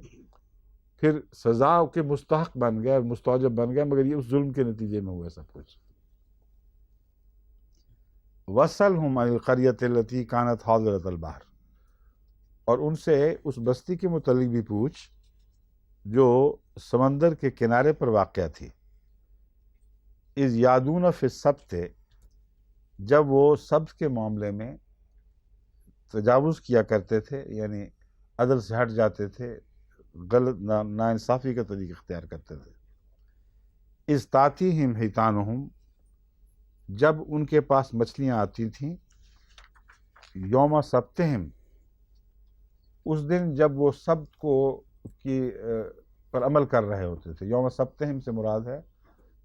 پھر سزا کے مستحق بن گئے، مستوجب بن گئے، مگر یہ اس ظلم کے نتیجے میں ہوا سب کچھ. وَاسْأَلْهُمْ عَنِ الْقَرْيَةِ الَّتِي كَانَتْ حَاضِرَةَ الْبَحْرِ، اور ان سے اس بستی کے متعلق بھی پوچھ جو سمندر کے کنارے پر واقع تھی. اِذْ يَعْدُونَ فِي السَّبْتِ، جب وہ سبت کے معاملے میں تجاوز کیا کرتے تھے، یعنی عدل سے ہٹ جاتے تھے، غلط ناانصافی کا طریقہ اختیار کرتے تھے. اِذْ تَأْتِيهِمْ حِيتَانُهُمْ، جب ان کے پاس مچھلیاں آتی تھیں، یوم سبتہم، اس دن جب وہ سبت کو کی پر عمل کر رہے ہوتے تھے. یوم سبتہم سے مراد ہے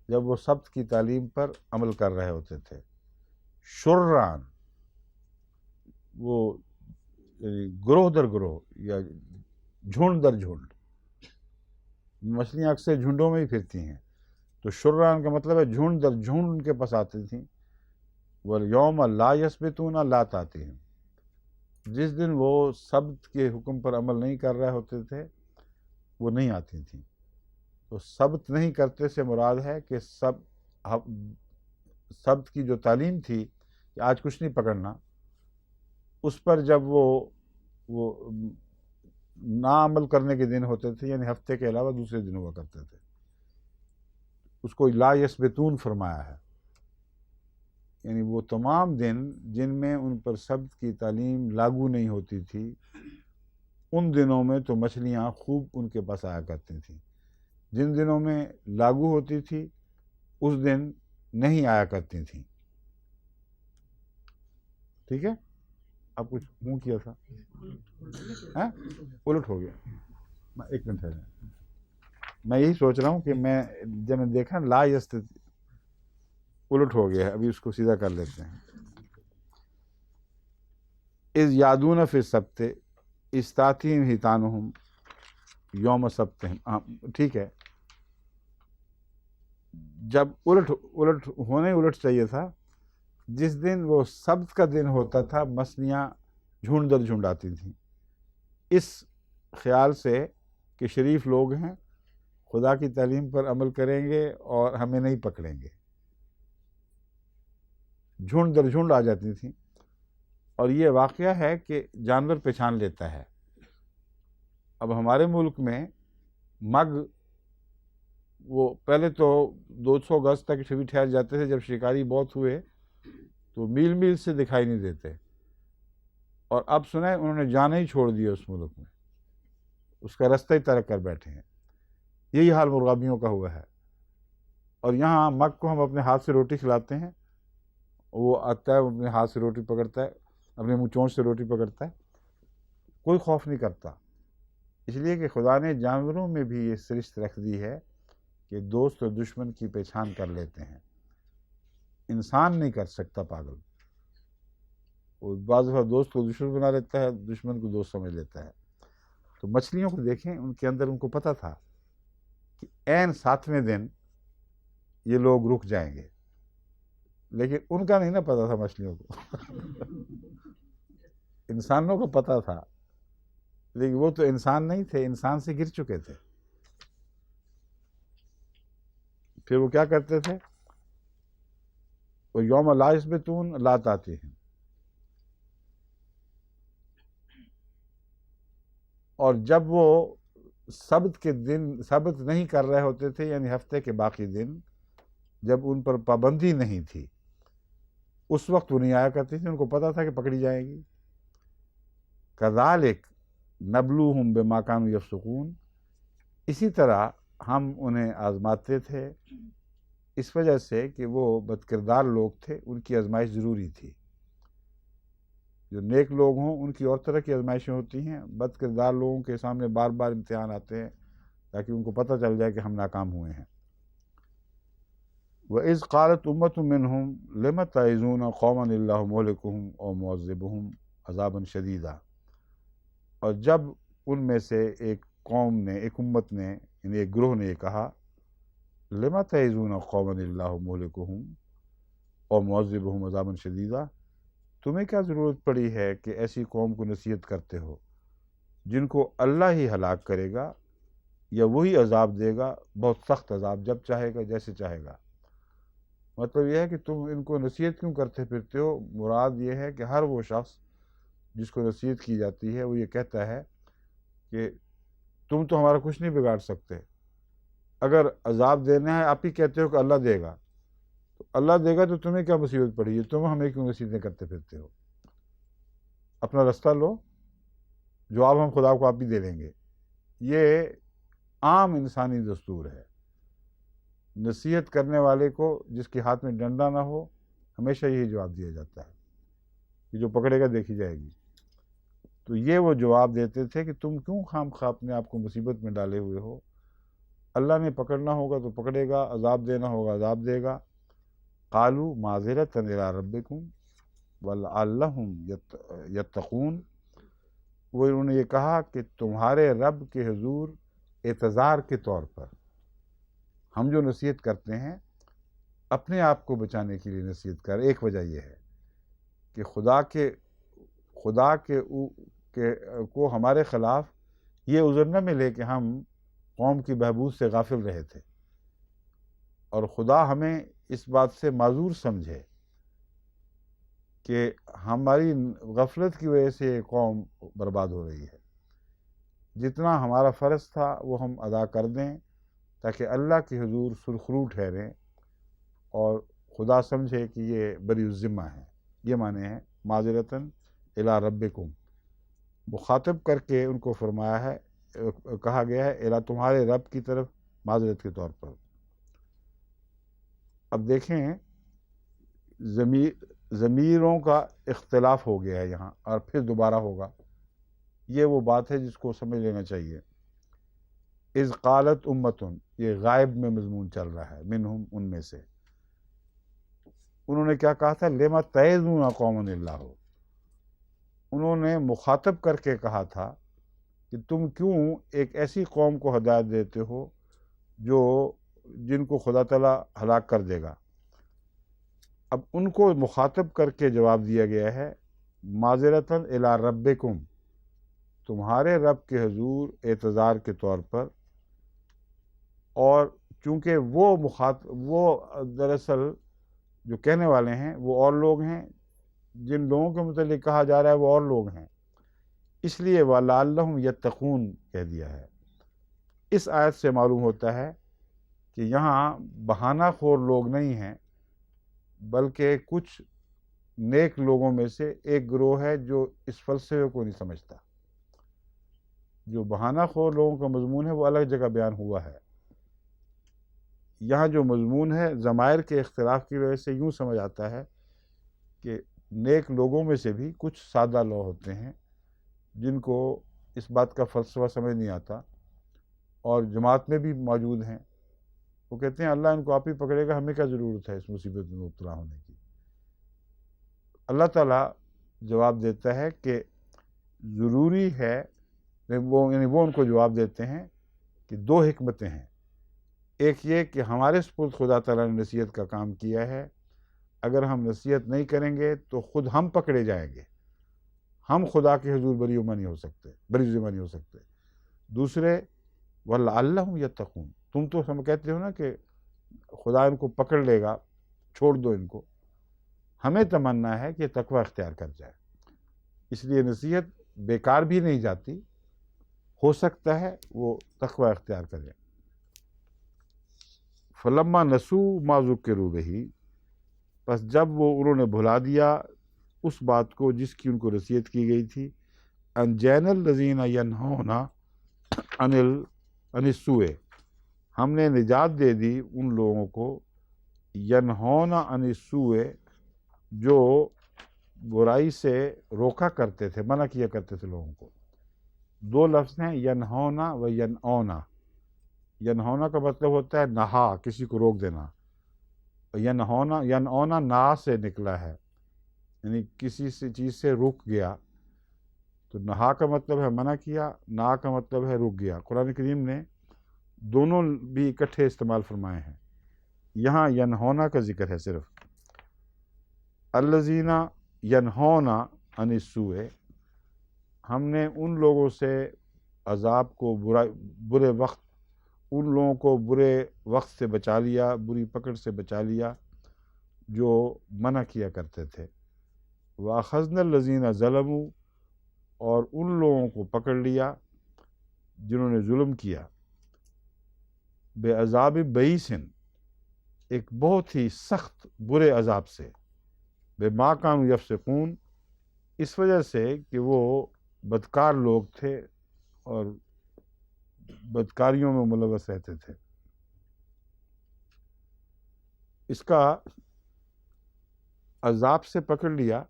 جب وہ سبت کی تعلیم پر عمل کر رہے ہوتے تھے. شرعان، وہ یعنی گروہ در گروہ یا جھنڈ در جھنڈ، مچھلیاں اکثر جھنڈوں میں ہی پھرتی ہیں، تو شرعان کا مطلب ہے جھنڈ در جھنڈ ان کے پاس آتی تھیں. وَالْيَوْمَ لَا يَسْبِتُونَ لَا تَأْتِيهِمْ، جس دن وہ سبت کے حکم پر عمل نہیں کر رہے ہوتے تھے وہ نہیں آتی تھیں. تو سبت نہیں کرتے سے مراد ہے کہ سبت کی جو تعلیم تھی کہ آج کچھ نہیں پکڑنا، اس پر جب وہ نا عمل کرنے کے دن ہوتے تھے، یعنی ہفتے کے علاوہ دوسرے دن ہوا کرتے تھے، اس کو لا یسبتون فرمایا ہے. یعنی وہ تمام دن جن میں ان پر سبت کی تعلیم لاگو نہیں ہوتی تھی، ان دنوں میں تو مچھلیاں خوب ان کے پاس آیا کرتی تھیں. جن دنوں میں لاگو ہوتی تھی اس دن نہیں آیا کرتی تھیں. ٹھیک ہے؟ اب کچھ منہ کیا تھا، الٹ ہو گیا. ایک منٹ ہے، میں یہی سوچ رہا ہوں کہ میں جب میں دیکھا لا یست الٹ ہو گیا ہے، ابھی اس کو سیدھا کر لیتے ہیں. اذ یعدون فی السبت اذ تأتیہم حیتانہم یوم سبتہم. ٹھیک ہے، جب الٹ چاہیے تھا، جس دن وہ سبت کا دن ہوتا تھا مچھلیاں جھنڈ در جھنڈ آتی تھیں، اس خیال سے کہ شریف لوگ ہیں، خدا کی تعلیم پر عمل کریں گے اور ہمیں نہیں پکڑیں گے، جھنڈ در جھنڈ آ جاتی تھیں. اور یہ واقعہ ہے کہ جانور پہچان لیتا ہے. اب ہمارے ملک میں مگ، وہ پہلے تو 200 گز تک بھی ٹھہر جاتے تھے، جب شکاری بہت ہوئے تو میل میل سے دکھائی نہیں دیتے، اور اب سنیں انہوں نے جانا ہی چھوڑ دیا اس ملک میں، اس کا رستہ ہی ترک کر بیٹھے ہیں. یہی حال مرغابیوں کا ہوا ہے. اور یہاں مگ کو ہم اپنے ہاتھ سے روٹی کھلاتے ہیں، وہ آتا ہے اپنے ہاتھ سے روٹی پکڑتا ہے، اپنے منہ چونچ سے روٹی پکڑتا ہے، کوئی خوف نہیں کرتا. اس لیے کہ خدا نے جانوروں میں بھی یہ سرشت رکھ دی ہے کہ دوست اور دشمن کی پہچان کر لیتے ہیں. انسان نہیں کر سکتا پاگل. وہ بعض دفعہ دوست کو دشمن بنا لیتا ہے، دشمن کو دوست سمجھ لیتا ہے. تو مچھلیوں کو دیکھیں، ان کے اندر ان کو پتہ تھا کہ عین 7ویں دن یہ لوگ رک جائیں گے، لیکن ان کا نہیں نا پتہ تھا مچھلیوں کو. انسانوں کو پتہ تھا، لیکن وہ تو انسان نہیں تھے، انسان سے گر چکے تھے. پھر وہ کیا کرتے تھے؟ وہ یوم لا یثبتون لا تاتیہم، اور جب وہ سبت کے دن سبت نہیں کر رہے ہوتے تھے، یعنی ہفتے کے باقی دن جب ان پر پابندی نہیں تھی، اس وقت وہ نہیں آیا کرتی تھی. ان کو پتا تھا کہ پکڑی جائے گی. کذالک نبلوہم بما کانوا یفسقون، اسی طرح ہم انہیں آزماتے تھے اس وجہ سے کہ وہ بد کردار لوگ تھے. ان کی آزمائش ضروری تھی. جو نیک لوگ ہوں ان کی اور طرح کی آزمائشیں ہوتی ہیں، بد کردار لوگوں کے سامنے بار بار امتحان آتے ہیں تاکہ ان کو پتہ چل جائے کہ ہم ناکام ہوئے ہیں. وَإِذْ قَالَتْ أُمَّةٌ مِّنْهُمْ لِمَ تَعِظُونَ قَوْمًا اللَّهُ مُهْلِكُهُمْ أَوْ مُعَذِّبُهُمْ عَذَابًا شَدِيدًا، اور جب ان میں سے ایک قوم نے، ایک امت نے، یعنی ایک گروہ نے یہ کہا، لِمَ تَعِظُونَ قَوْمًا اللَّهُ مُهْلِكُهُمْ أَوْ مُعَذِّبُهُمْ عَذَابًا شَدِيدًا، تمہیں کیا ضرورت پڑی ہے کہ ایسی قوم کو نصیحت کرتے ہو جن کو اللہ ہی ہلاک کرے گا یا وہی عذاب دے گا، بہت سخت عذاب، جب چاہے گا جیسے چاہے گا. مطلب یہ ہے کہ تم ان کو نصیحت کیوں کرتے پھرتے ہو؟ مراد یہ ہے کہ ہر وہ شخص جس کو نصیحت کی جاتی ہے وہ یہ کہتا ہے کہ تم تو ہمارا کچھ نہیں بگاڑ سکتے، اگر عذاب دینا ہے آپ ہی کہتے ہو کہ اللہ دے گا، تو اللہ دے گا تو تمہیں کیا مصیبت پڑی ہے؟ تم ہمیں کیوں نصیحتیں کرتے پھرتے ہو؟ اپنا رستہ لو، جواب ہم خدا کو آپ بھی دے دیں گے. یہ عام انسانی دستور ہے. نصیحت کرنے والے کو جس کے ہاتھ میں ڈنڈا نہ ہو ہمیشہ یہی جواب دیا جاتا ہے کہ جو پکڑے گا دیکھی جائے گی. تو یہ وہ جواب دیتے تھے کہ تم کیوں خام خواہ اپنے آپ کو مصیبت میں ڈالے ہوئے ہو؟ اللہ نے پکڑنا ہوگا تو پکڑے گا، عذاب دینا ہوگا عذاب دے گا. قالوا معذرۃ الی ربکم ولعلہم یتقون، وہ انہوں نے یہ کہا کہ تمہارے رب کے حضور اعتذار کے طور پر ہم جو نصیحت کرتے ہیں اپنے آپ کو بچانے کے لیے نصیحت کر. ایک وجہ یہ ہے کہ خدا کے کو ہمارے خلاف یہ عذر نہ ملے کہ ہم قوم کی بہبود سے غافل رہے تھے، اور خدا ہمیں اس بات سے معذور سمجھے کہ ہماری غفلت کی وجہ سے یہ قوم برباد ہو رہی ہے. جتنا ہمارا فرض تھا وہ ہم ادا کر دیں تاکہ اللہ کے حضور سرخرو ٹھہریں اور خدا سمجھے کہ یہ بری الذمہ ہیں. یہ معنی ہے معذرتاً الی ربکم، مخاطب کر کے ان کو فرمایا ہے، کہا گیا ہے الی تمہارے رب کی طرف معذرت کے طور پر. اب دیکھیں ضمیروں کا اختلاف ہو گیا ہے یہاں، اور پھر دوبارہ ہوگا. یہ وہ بات ہے جس کو سمجھ لینا چاہیے. اذ قالت امتن، یہ غائب میں مضمون چل رہا ہے، منہم، ان میں سے. انہوں نے کیا کہا تھا؟ لما تعظون قوما اللہ، انہوں نے مخاطب کر کے کہا تھا کہ تم کیوں ایک ایسی قوم کو ہدایت دیتے ہو جن کو خدا تعالیٰ ہلاک کر دے گا. اب ان کو مخاطب کر کے جواب دیا گیا ہے معذرتاً الی ربکم، تمہارے رب کے حضور اعتذار کے طور پر. اور چونکہ وہ دراصل جو کہنے والے ہیں وہ اور لوگ ہیں، جن لوگوں کے متعلق کہا جا رہا ہے وہ اور لوگ ہیں، اس لیے وَلَعَلَّهُمْ يَتَّقُونَ کہہ دیا ہے. اس آیت سے معلوم ہوتا ہے کہ یہاں بہانہ خور لوگ نہیں ہیں، بلکہ کچھ نیک لوگوں میں سے ایک گروہ ہے جو اس فلسفے کو نہیں سمجھتا. جو بہانہ خور لوگوں کا مضمون ہے وہ الگ جگہ بیان ہوا ہے. یہاں جو مضمون ہے ضمائر کے اختلاف کی وجہ سے یوں سمجھ آتا ہے کہ نیک لوگوں میں سے بھی کچھ سادہ لوگ ہوتے ہیں جن کو اس بات کا فلسفہ سمجھ نہیں آتا، اور جماعت میں بھی موجود ہیں وہ کہتے ہیں اللہ ان کو آپ ہی پکڑے گا، ہمیں کیا ضرورت ہے اس مصیبت میں مبتلا ہونے کی۔ اللہ تعالیٰ جواب دیتا ہے کہ ضروری ہے، وہ ان کو جواب دیتے ہیں کہ دو حکمتیں ہیں۔ ایک یہ کہ ہمارے سپرد خدا تعالیٰ نے نصیحت کا کام کیا ہے، اگر ہم نصیحت نہیں کریں گے تو خود ہم پکڑے جائیں گے، ہم خدا کے حضور بری ذمہ نہیں ہو سکتے۔ دوسرے وَلَعَلَّهُمْ يَتَّقُونَ، تم تو ہم کہتے ہو نا کہ خدا ان کو پکڑ لے گا، چھوڑ دو ان کو، ہمیں تمنا ہے کہ تقوی اختیار کر جائے، اس لیے نصیحت بیکار بھی نہیں جاتی، ہو سکتا ہے وہ تقوی اختیار کریں۔ فلما نسوا ما ذکروا بہ، پس جب انہوں نے بھلا دیا اس بات کو جس کی ان کو نصیحت کی گئی تھی، انجینا الذین ینہون عن السوء، ہم نے نجات دے دی ان لوگوں کو، ینہون عن السوء، جو برائی سے روکا کرتے تھے، منع کیا کرتے تھے لوگوں کو۔ دو لفظ ہیں، ینہونا و ینعونا۔ ینہونا کا مطلب ہوتا ہے نہا، کسی کو روک دینا۔ ینعونا نا سے نکلا ہے، یعنی کسی چیز سے رک گیا، تو نہا کا مطلب ہے منع کیا، نا کا مطلب ہے رک گیا۔ قرآن کریم نے دونوں بھی اکٹھے استعمال فرمائے ہیں، یہاں ینہونا کا ذکر ہے صرف۔ الذین ینہون عن السوء، ہم نے ان لوگوں سے عذاب کو ان لوگوں کو برے وقت سے بچا لیا، بری پکڑ سے بچا لیا جو منع کیا کرتے تھے۔ وَأَخَذْنَا الَّذِينَ ظَلَمُوا، اور ان لوگوں کو پکڑ لیا جنہوں نے ظلم کیا، بِعَذَابٍ بَئِيسٍ، ایک بہت ہی سخت برے عذاب سے، بِمَا كَانُوا يَفْسِقُونَ، اس وجہ سے کہ وہ بدکار لوگ تھے اور بدکاریوں میں ملوث رہتے تھے۔ اس کا عذاب سے پکڑ لیا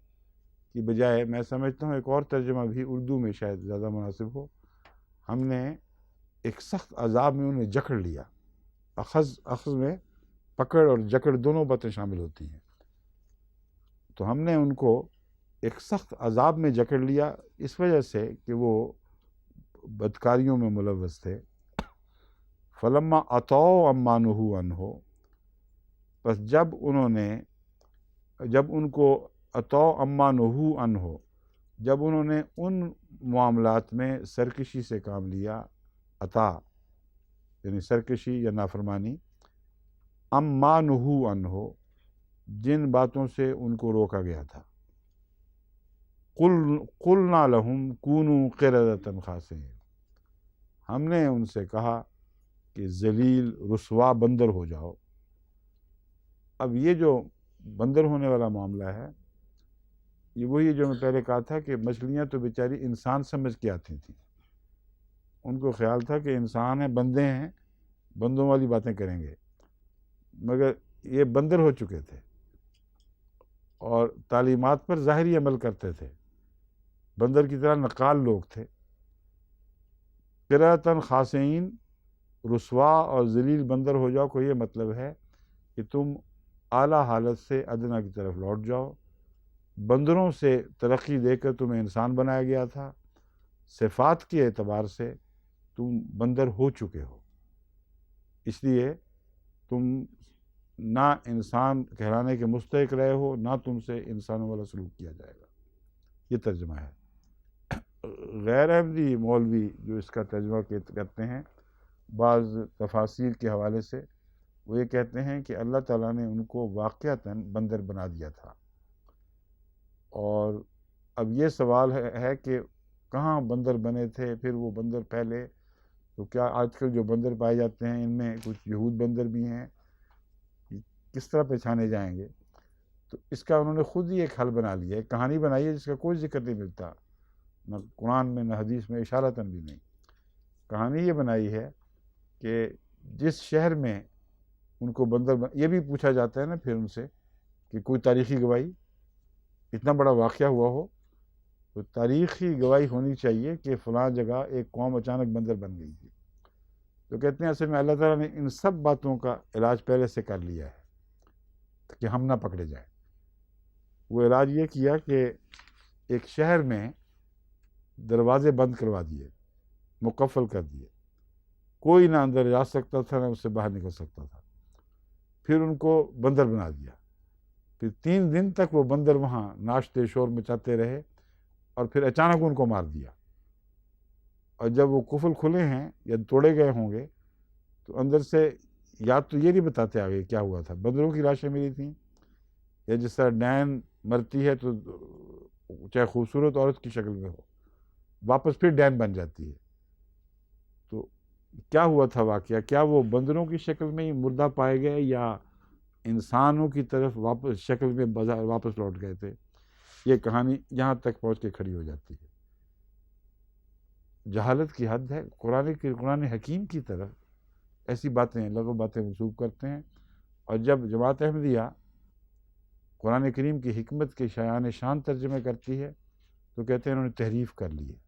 کی بجائے میں سمجھتا ہوں ایک اور ترجمہ بھی اردو میں شاید زیادہ مناسب ہو، ہم نے ایک سخت عذاب میں انہیں جکڑ لیا۔ اخذ میں پکڑ اور جکڑ دونوں باتیں شامل ہوتی ہیں، تو ہم نے ان کو ایک سخت عذاب میں جکڑ لیا اس وجہ سے کہ وہ بدکاریوں میں ملوث تھے۔ فلما عطوا عما نہوا عنہ، پس جب ان کو عطوا عما نہوا عنہ، جب انہوں نے ان معاملات میں سرکشی سے کام لیا، عطا یعنی سرکشی یا نافرمانی، عما نہوا عنہ، جن باتوں سے ان کو روکا گیا تھا، قلنا لہم کونوا قردۃ خاسئین، ہم نے ان سے کہا کہ ذلیل رسوا بندر ہو جاؤ۔ اب یہ جو بندر ہونے والا معاملہ ہے، یہ وہی جو میں پہلے کہا تھا کہ مچھلیاں تو بیچاری انسان سمجھ کے آتی تھیں، ان کو خیال تھا کہ انسان ہیں، بندے ہیں، بندوں والی باتیں کریں گے، مگر یہ بندر ہو چکے تھے اور تعلیمات پر ظاہری عمل کرتے تھے، بندر کی طرح نقال لوگ تھے۔ قردۃ خاسئین، رسوا اور ذلیل بندر ہو جاؤ کو یہ مطلب ہے کہ تم اعلیٰ حالت سے ادنا کی طرف لوٹ جاؤ، بندروں سے ترقی دے کر تمہیں انسان بنایا گیا تھا، صفات کے اعتبار سے تم بندر ہو چکے ہو، اس لیے تم نہ انسان کہلانے کے مستحق رہے ہو، نہ تم سے انسانوں والا سلوک کیا جائے گا۔ یہ ترجمہ ہے۔ غیر احمدی مولوی جو اس کا ترجمہ کرتے ہیں بعض تفاسیر کے حوالے سے، وہ یہ کہتے ہیں کہ اللہ تعالیٰ نے ان کو واقعتاً بندر بنا دیا تھا، اور اب یہ سوال ہے کہ کہاں بندر بنے تھے، پھر وہ بندر پہلے تو کیا آج کل جو بندر پائے جاتے ہیں ان میں کچھ یہود بندر بھی ہیں، کس طرح پہچانے جائیں گے؟ تو اس کا انہوں نے خود ہی ایک حل بنا لیا، ایک کہانی بنائی ہے جس کا کوئی ذکر نہیں ملتا، نہ قرآن میں نہ حدیث میں، اشارتاً بھی نہیں۔ کہانی یہ بنائی ہے کہ جس شہر میں ان کو یہ بھی پوچھا جاتا ہے نا پھر ان سے کہ کوئی تاریخی گواہی، اتنا بڑا واقعہ ہوا ہو تو تاریخی گواہی ہونی چاہیے کہ فلاں جگہ ایک قوم اچانک بندر بن گئی تھی، تو کہتے ہیں اصل میں اللہ تعالیٰ نے ان سب باتوں کا علاج پہلے سے کر لیا ہے کہ ہم نہ پکڑے جائیں۔ وہ علاج یہ کیا کہ ایک شہر میں دروازے بند کروا دیے، مقفل کر دیے، کوئی نہ اندر جا سکتا تھا نہ اس سے باہر نکل سکتا تھا۔ پھر ان کو بندر بنا دیا، پھر 3 دن تک وہ بندر وہاں ناشتے شور مچاتے رہے، اور پھر اچانک ان کو مار دیا۔ اور جب وہ قفل کھلے ہیں یا توڑے گئے ہوں گے تو اندر سے یا تو یہ نہیں بتاتے آگے کیا ہوا تھا، بندروں کی لاشیں ملی تھیں، یا جس طرح ڈین مرتی ہے تو چاہے خوبصورت عورت کی شکل میں ہو واپس پھر ڈین بن جاتی ہے۔ تو کیا ہوا تھا واقعہ؟ کیا وہ بندروں کی شکل میں ہی مردہ پائے گئے یا انسانوں کی طرف واپس شکل میں واپس لوٹ گئے تھے؟ یہ کہانی یہاں تک پہنچ کے کھڑی ہو جاتی ہے۔ جہالت کی حد ہے۔ قرآن حکیم کی طرف ایسی باتیں لغو باتیں منسوب کرتے ہیں، اور جب جماعت احمدیہ قرآن کریم کی حکمت کے شایان شان ترجمے کرتی ہے تو کہتے ہیں انہوں نے تحریف کر لی ہے۔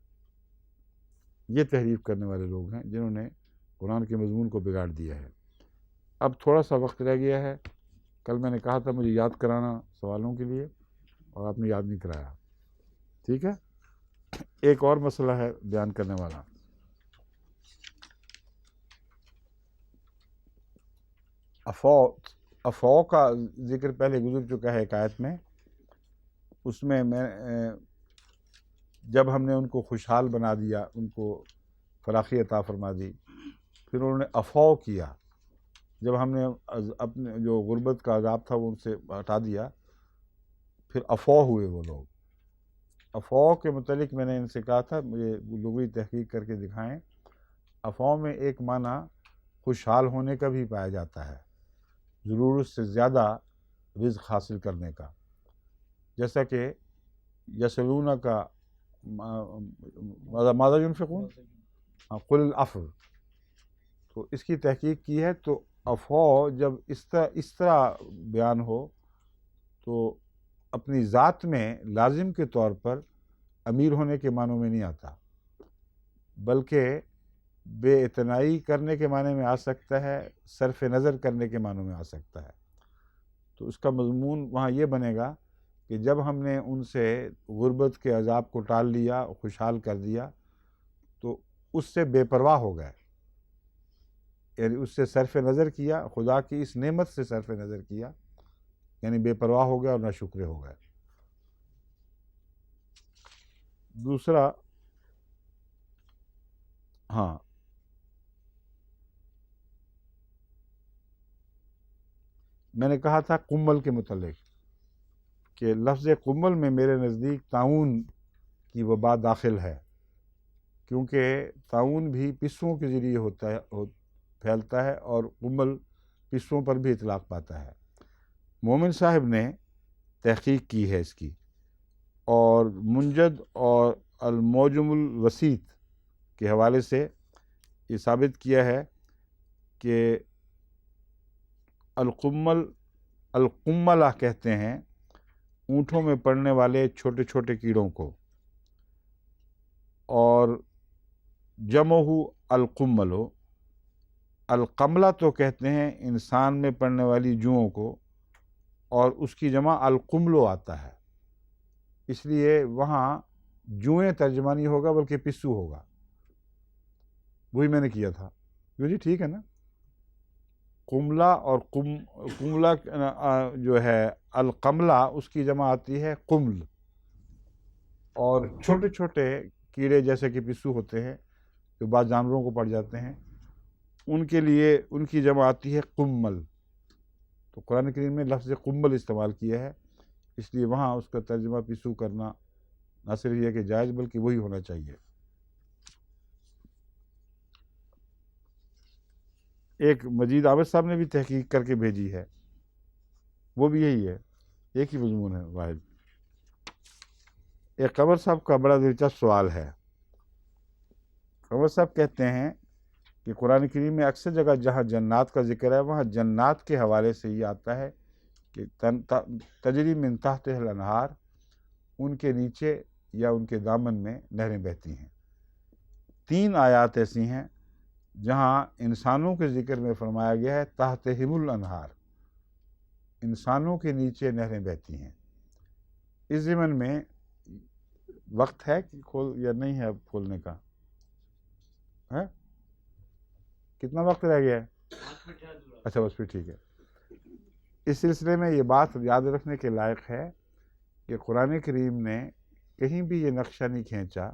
یہ تحریف کرنے والے لوگ ہیں جنہوں نے قرآن کے مضمون کو بگاڑ دیا ہے۔ اب تھوڑا سا وقت رہ گیا ہے، کل میں نے کہا تھا مجھے یاد کرانا سوالوں کے لیے، اور آپ نے یاد نہیں کرایا، ٹھیک ہے؟ ایک اور مسئلہ ہے بیان کرنے والا۔ افو کا ذکر پہلے گزر چکا ہے ایک آیت میں، اس میں جب ہم نے ان کو خوشحال بنا دیا، ان کو فراخی عطا فرما دی، پھر انہوں نے افو کیا، جب ہم نے اپنے جو غربت کا عذاب تھا وہ ان سے ہٹا دیا، پھر افو ہوئے وہ لوگ۔ افو کے متعلق میں نے ان سے کہا تھا مجھے لغوی تحقیق کر کے دکھائیں۔ افو میں ایک معنی خوشحال ہونے کا بھی پایا جاتا ہے، ضرورت سے زیادہ رزق حاصل کرنے کا، جیسا کہ یسلون کا ماذا ينفقون قل العفو، تو اس کی تحقیق کی ہے۔ تو افو جب اس طرح بیان ہو تو اپنی ذات میں لازم کے طور پر امیر ہونے کے معنوں میں نہیں آتا، بلکہ بے اعتنائی کرنے کے معنی میں آ سکتا ہے، صرف نظر کرنے کے معنوں میں آ سکتا ہے۔ تو اس کا مضمون وہاں یہ بنے گا کہ جب ہم نے ان سے غربت کے عذاب کو ٹال لیا، خوشحال کر دیا، تو اس سے بے پرواہ ہو گئے، یعنی اس سے صرف نظر کیا، خدا کی اس نعمت سے صرف نظر کیا، یعنی بے پرواہ ہو گئے اور ناشکرے ہو گئے۔ دوسرا، میں نے کہا تھا قمل کے متعلق کہ لفظ قمل میں میرے نزدیک طاعون کی وبا داخل ہے، کیونکہ طاعون بھی پسوں کے ذریعے پھیلتا ہے، اور قمل پسوں پر بھی اطلاق پاتا ہے۔ مومن صاحب نے تحقیق کی ہے اس کی، اور منجد اور الموجم الوسیط کے حوالے سے یہ ثابت کیا ہے کہ القملہ کہتے ہیں اونٹوں میں پڑنے والے چھوٹے چھوٹے کیڑوں کو، اور جمعہ القمل، القملہ تو کہتے ہیں انسان میں پڑنے والی جوؤں کو، اور اس کی جمع القملو آتا ہے، اس لیے وہاں جوئیں ترجمہ نہیں ہوگا بلکہ پسو ہوگا۔ وہی میں نے کیا تھا، جی ٹھیک ہے نا؟ قملہ اور قملہ جو ہے القملہ، اس کی جمع آتی ہے قمل، اور چھوٹے چھوٹے کیڑے جیسے کہ پسو ہوتے ہیں جو بعض جانوروں کو پڑ جاتے ہیں، ان کے لیے ان کی جمع آتی ہے قمل۔ تو قرآن کریم میں لفظ قمل استعمال کیا ہے، اس لیے وہاں اس کا ترجمہ پسو کرنا نہ صرف یہ کہ جائز بلکہ وہی ہونا چاہیے۔ ایک مجید عابد صاحب نے بھی تحقیق کر کے بھیجی ہے، وہ بھی یہی ہے، ایک ہی مضمون ہے واحد۔ ایک قمر صاحب کا بڑا دلچسپ سوال ہے۔ قمر صاحب کہتے ہیں کہ قرآن کریم میں اکثر جگہ جہاں جنات کا ذکر ہے وہاں جنات کے حوالے سے یہ آتا ہے کہ تجری من تحتها الانہار، ان کے نیچے یا ان کے دامن میں نہریں بہتی ہیں۔ 3 آیات ایسی ہیں جہاں انسانوں کے ذکر میں فرمایا گیا ہے تحتہم الانہار، انسانوں کے نیچے نہریں بہتی ہیں۔ اس ضمن میں وقت ہے کہ کھول یا نہیں ہے اب کھولنے کا؟ ہے کتنا وقت رہ گیا ہے؟ اچھا بس پھر ٹھیک ہے۔ اس سلسلے میں یہ بات یاد رکھنے کے لائق ہے کہ قرآن کریم نے کہیں بھی یہ نقشہ نہیں کھینچا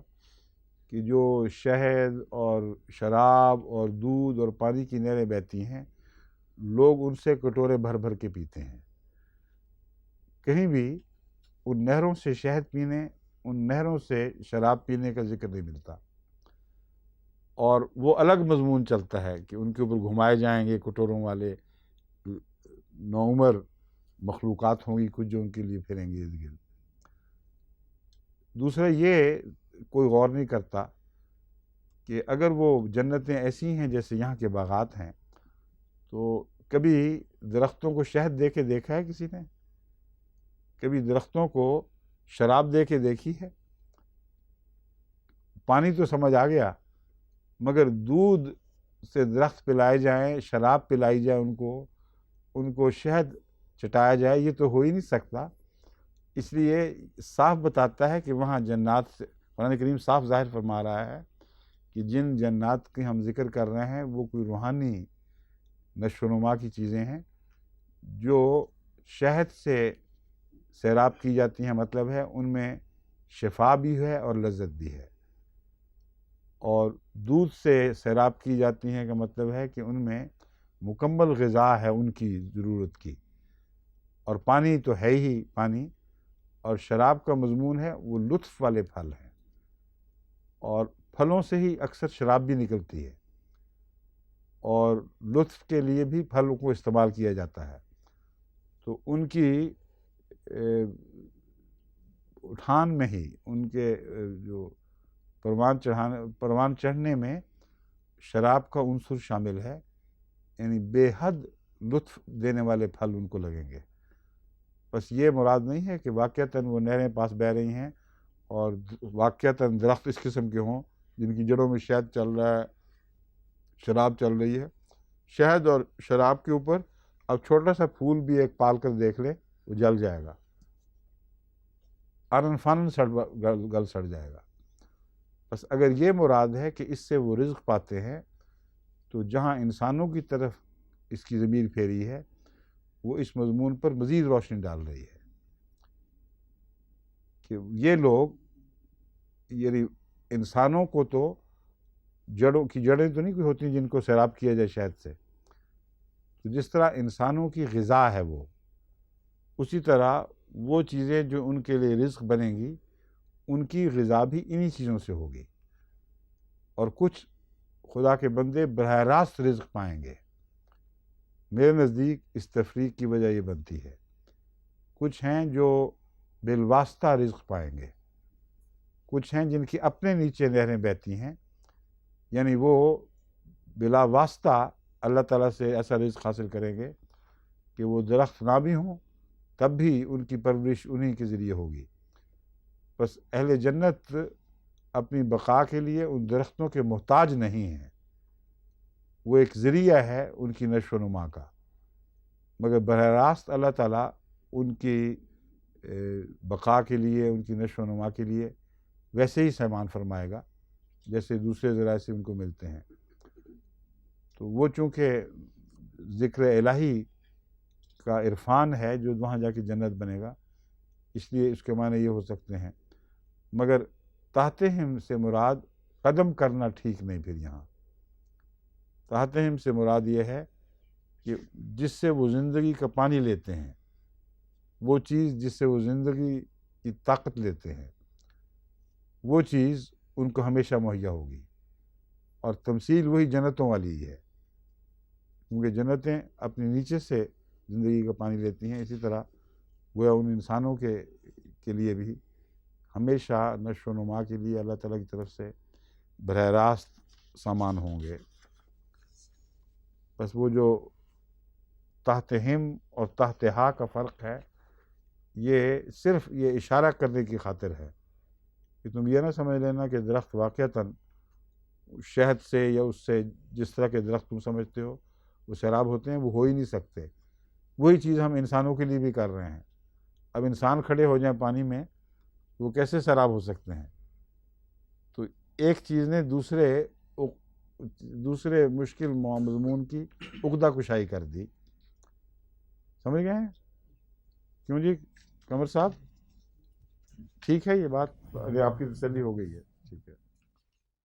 کہ جو شہد اور شراب اور دودھ اور پانی کی نہریں بہتی ہیں لوگ ان سے کٹورے بھر بھر کے پیتے ہیں۔ کہیں بھی ان نہروں سے شہد پینے، ان نہروں سے شراب پینے کا ذکر نہیں ملتا، اور وہ الگ مضمون چلتا ہے کہ ان کے اوپر گھمائے جائیں گے کٹوروں والے نوعمر مخلوقات ہوں گی کچھ جو ان کے لیے پھریں گے ارد گرد۔ دوسرا یہ کوئی غور نہیں کرتا کہ اگر وہ جنتیں ایسی ہیں جیسے یہاں کے باغات ہیں تو کبھی درختوں کو شہد دے کے دیکھا ہے کسی نے؟ کبھی درختوں کو شراب دے کے دیکھی ہے؟ پانی تو سمجھ آ گیا، مگر دودھ سے درخت پلائے جائیں، شراب پلائی جائے ان کو شہد چٹایا جائے، یہ تو ہو ہی نہیں سکتا۔ اس لیے صاف بتاتا ہے کہ وہاں جنات سے قرآن کریم صاف ظاہر فرما رہا ہے کہ جن جنات کی ہم ذکر کر رہے ہیں وہ کوئی روحانی نشو و نما کی چیزیں ہیں جو شہد سے سیراب کی جاتی ہیں، مطلب ہے ان میں شفا بھی ہے اور لذت بھی ہے، اور دودھ سے سیراب کی جاتی ہیں کا مطلب ہے کہ ان میں مکمل غذا ہے ان کی ضرورت کی، اور پانی تو ہے ہی پانی، اور شراب کا مضمون ہے وہ لطف والے پھل ہیں، اور پھلوں سے ہی اکثر شراب بھی نکلتی ہے، اور لطف کے لیے بھی پھلوں کو استعمال کیا جاتا ہے۔ تو ان کی اٹھان میں ہی ان کے جو پروان چڑھنے میں شراب کا عنصر شامل ہے، یعنی بے حد لطف دینے والے پھل ان کو لگیں گے۔ بس یہ مراد نہیں ہے کہ واقعتاً وہ نہریں پاس بہہ رہی ہیں اور واقعتاً درخت اس قسم کے ہوں جن کی جڑوں میں شہد چل رہا ہے، شراب چل رہی ہے۔ شہد اور شراب کے اوپر اب چھوٹا سا پھول بھی ایک پال کر دیکھ لے وہ جل جائے گا، آنن فانن گل سڑ جائے گا۔ بس اگر یہ مراد ہے کہ اس سے وہ رزق پاتے ہیں تو جہاں انسانوں کی طرف اس کی ضمیر پھیری ہے وہ اس مضمون پر مزید روشنی ڈال رہی ہے کہ یہ لوگ، یعنی انسانوں کو تو جڑوں کی جڑیں تو نہیں کوئی ہوتی جن کو سیراب کیا جائے شہد سے، تو جس طرح انسانوں کی غذا ہے وہ، اسی طرح وہ چیزیں جو ان کے لیے رزق بنیں گی ان کی غذا بھی انہی چیزوں سے ہوگی، اور کچھ خدا کے بندے براہ راست رزق پائیں گے۔ میرے نزدیک اس تفریق کی وجہ یہ بنتی ہے، کچھ ہیں جو بالواسطہ رزق پائیں گے، کچھ ہیں جن کی اپنے نیچے نہریں بہتی ہیں، یعنی وہ بلا واسطہ اللہ تعالیٰ سے ایسا رزق حاصل کریں گے کہ وہ درخت نہ بھی ہوں تب بھی ان کی پرورش انہی کے ذریعے ہوگی۔ بس اہل جنت اپنی بقا کے لیے ان درختوں کے محتاج نہیں ہیں، وہ ایک ذریعہ ہے ان کی نشو و نما کا، مگر براہ راست اللہ تعالیٰ ان کی بقا کے لیے، ان کی نشو و نما کے لیے ویسے ہی سامان فرمائے گا جیسے دوسرے ذرائع سے ان کو ملتے ہیں۔ تو وہ چونکہ ذکر الہی کا عرفان ہے جو وہاں جا کے جنت بنے گا، اس لیے اس کے معنی یہ ہو سکتے ہیں، مگر تحتہم سے مراد قدم کرنا ٹھیک نہیں۔ پھر یہاں تحتہم سے مراد یہ ہے کہ جس سے وہ زندگی کا پانی لیتے ہیں، وہ چیز جس سے وہ زندگی کی طاقت لیتے ہیں، وہ چیز ان کو ہمیشہ مہیا ہوگی، اور تمثیل وہی جنتوں والی ہی ہے، کیونکہ جنتیں اپنے نیچے سے زندگی کا پانی لیتی ہیں، اسی طرح گویا ان انسانوں کے لیے بھی ہمیشہ نشو و نما کے لیے اللہ تعالیٰ کی طرف سے براہ راست سامان ہوں گے۔ بس وہ جو تحت ہم اور تحت ہا کا فرق ہے، یہ صرف یہ اشارہ کرنے کی خاطر ہے کہ تم یہ نہ سمجھ لینا کہ درخت واقعتاً شہد سے یا اس سے جس طرح کے درخت تم سمجھتے ہو وہ سیراب ہوتے ہیں، وہ ہو ہی نہیں سکتے۔ وہی چیز ہم انسانوں کے لیے بھی کر رہے ہیں۔ اب انسان کھڑے ہو جائیں پانی میں، وہ کیسے سیراب ہو سکتے ہیں؟ تو ایک چیز نے دوسرے مشکل مضمون کی عقدہ کشائی کر دی۔ سمجھ گئے ہیں؟ کیوں جی قمر صاحب؟ ٹھیک ہے یہ بات، اگر آپ کی تسلی ہو گئی ہے ٹھیک ہے۔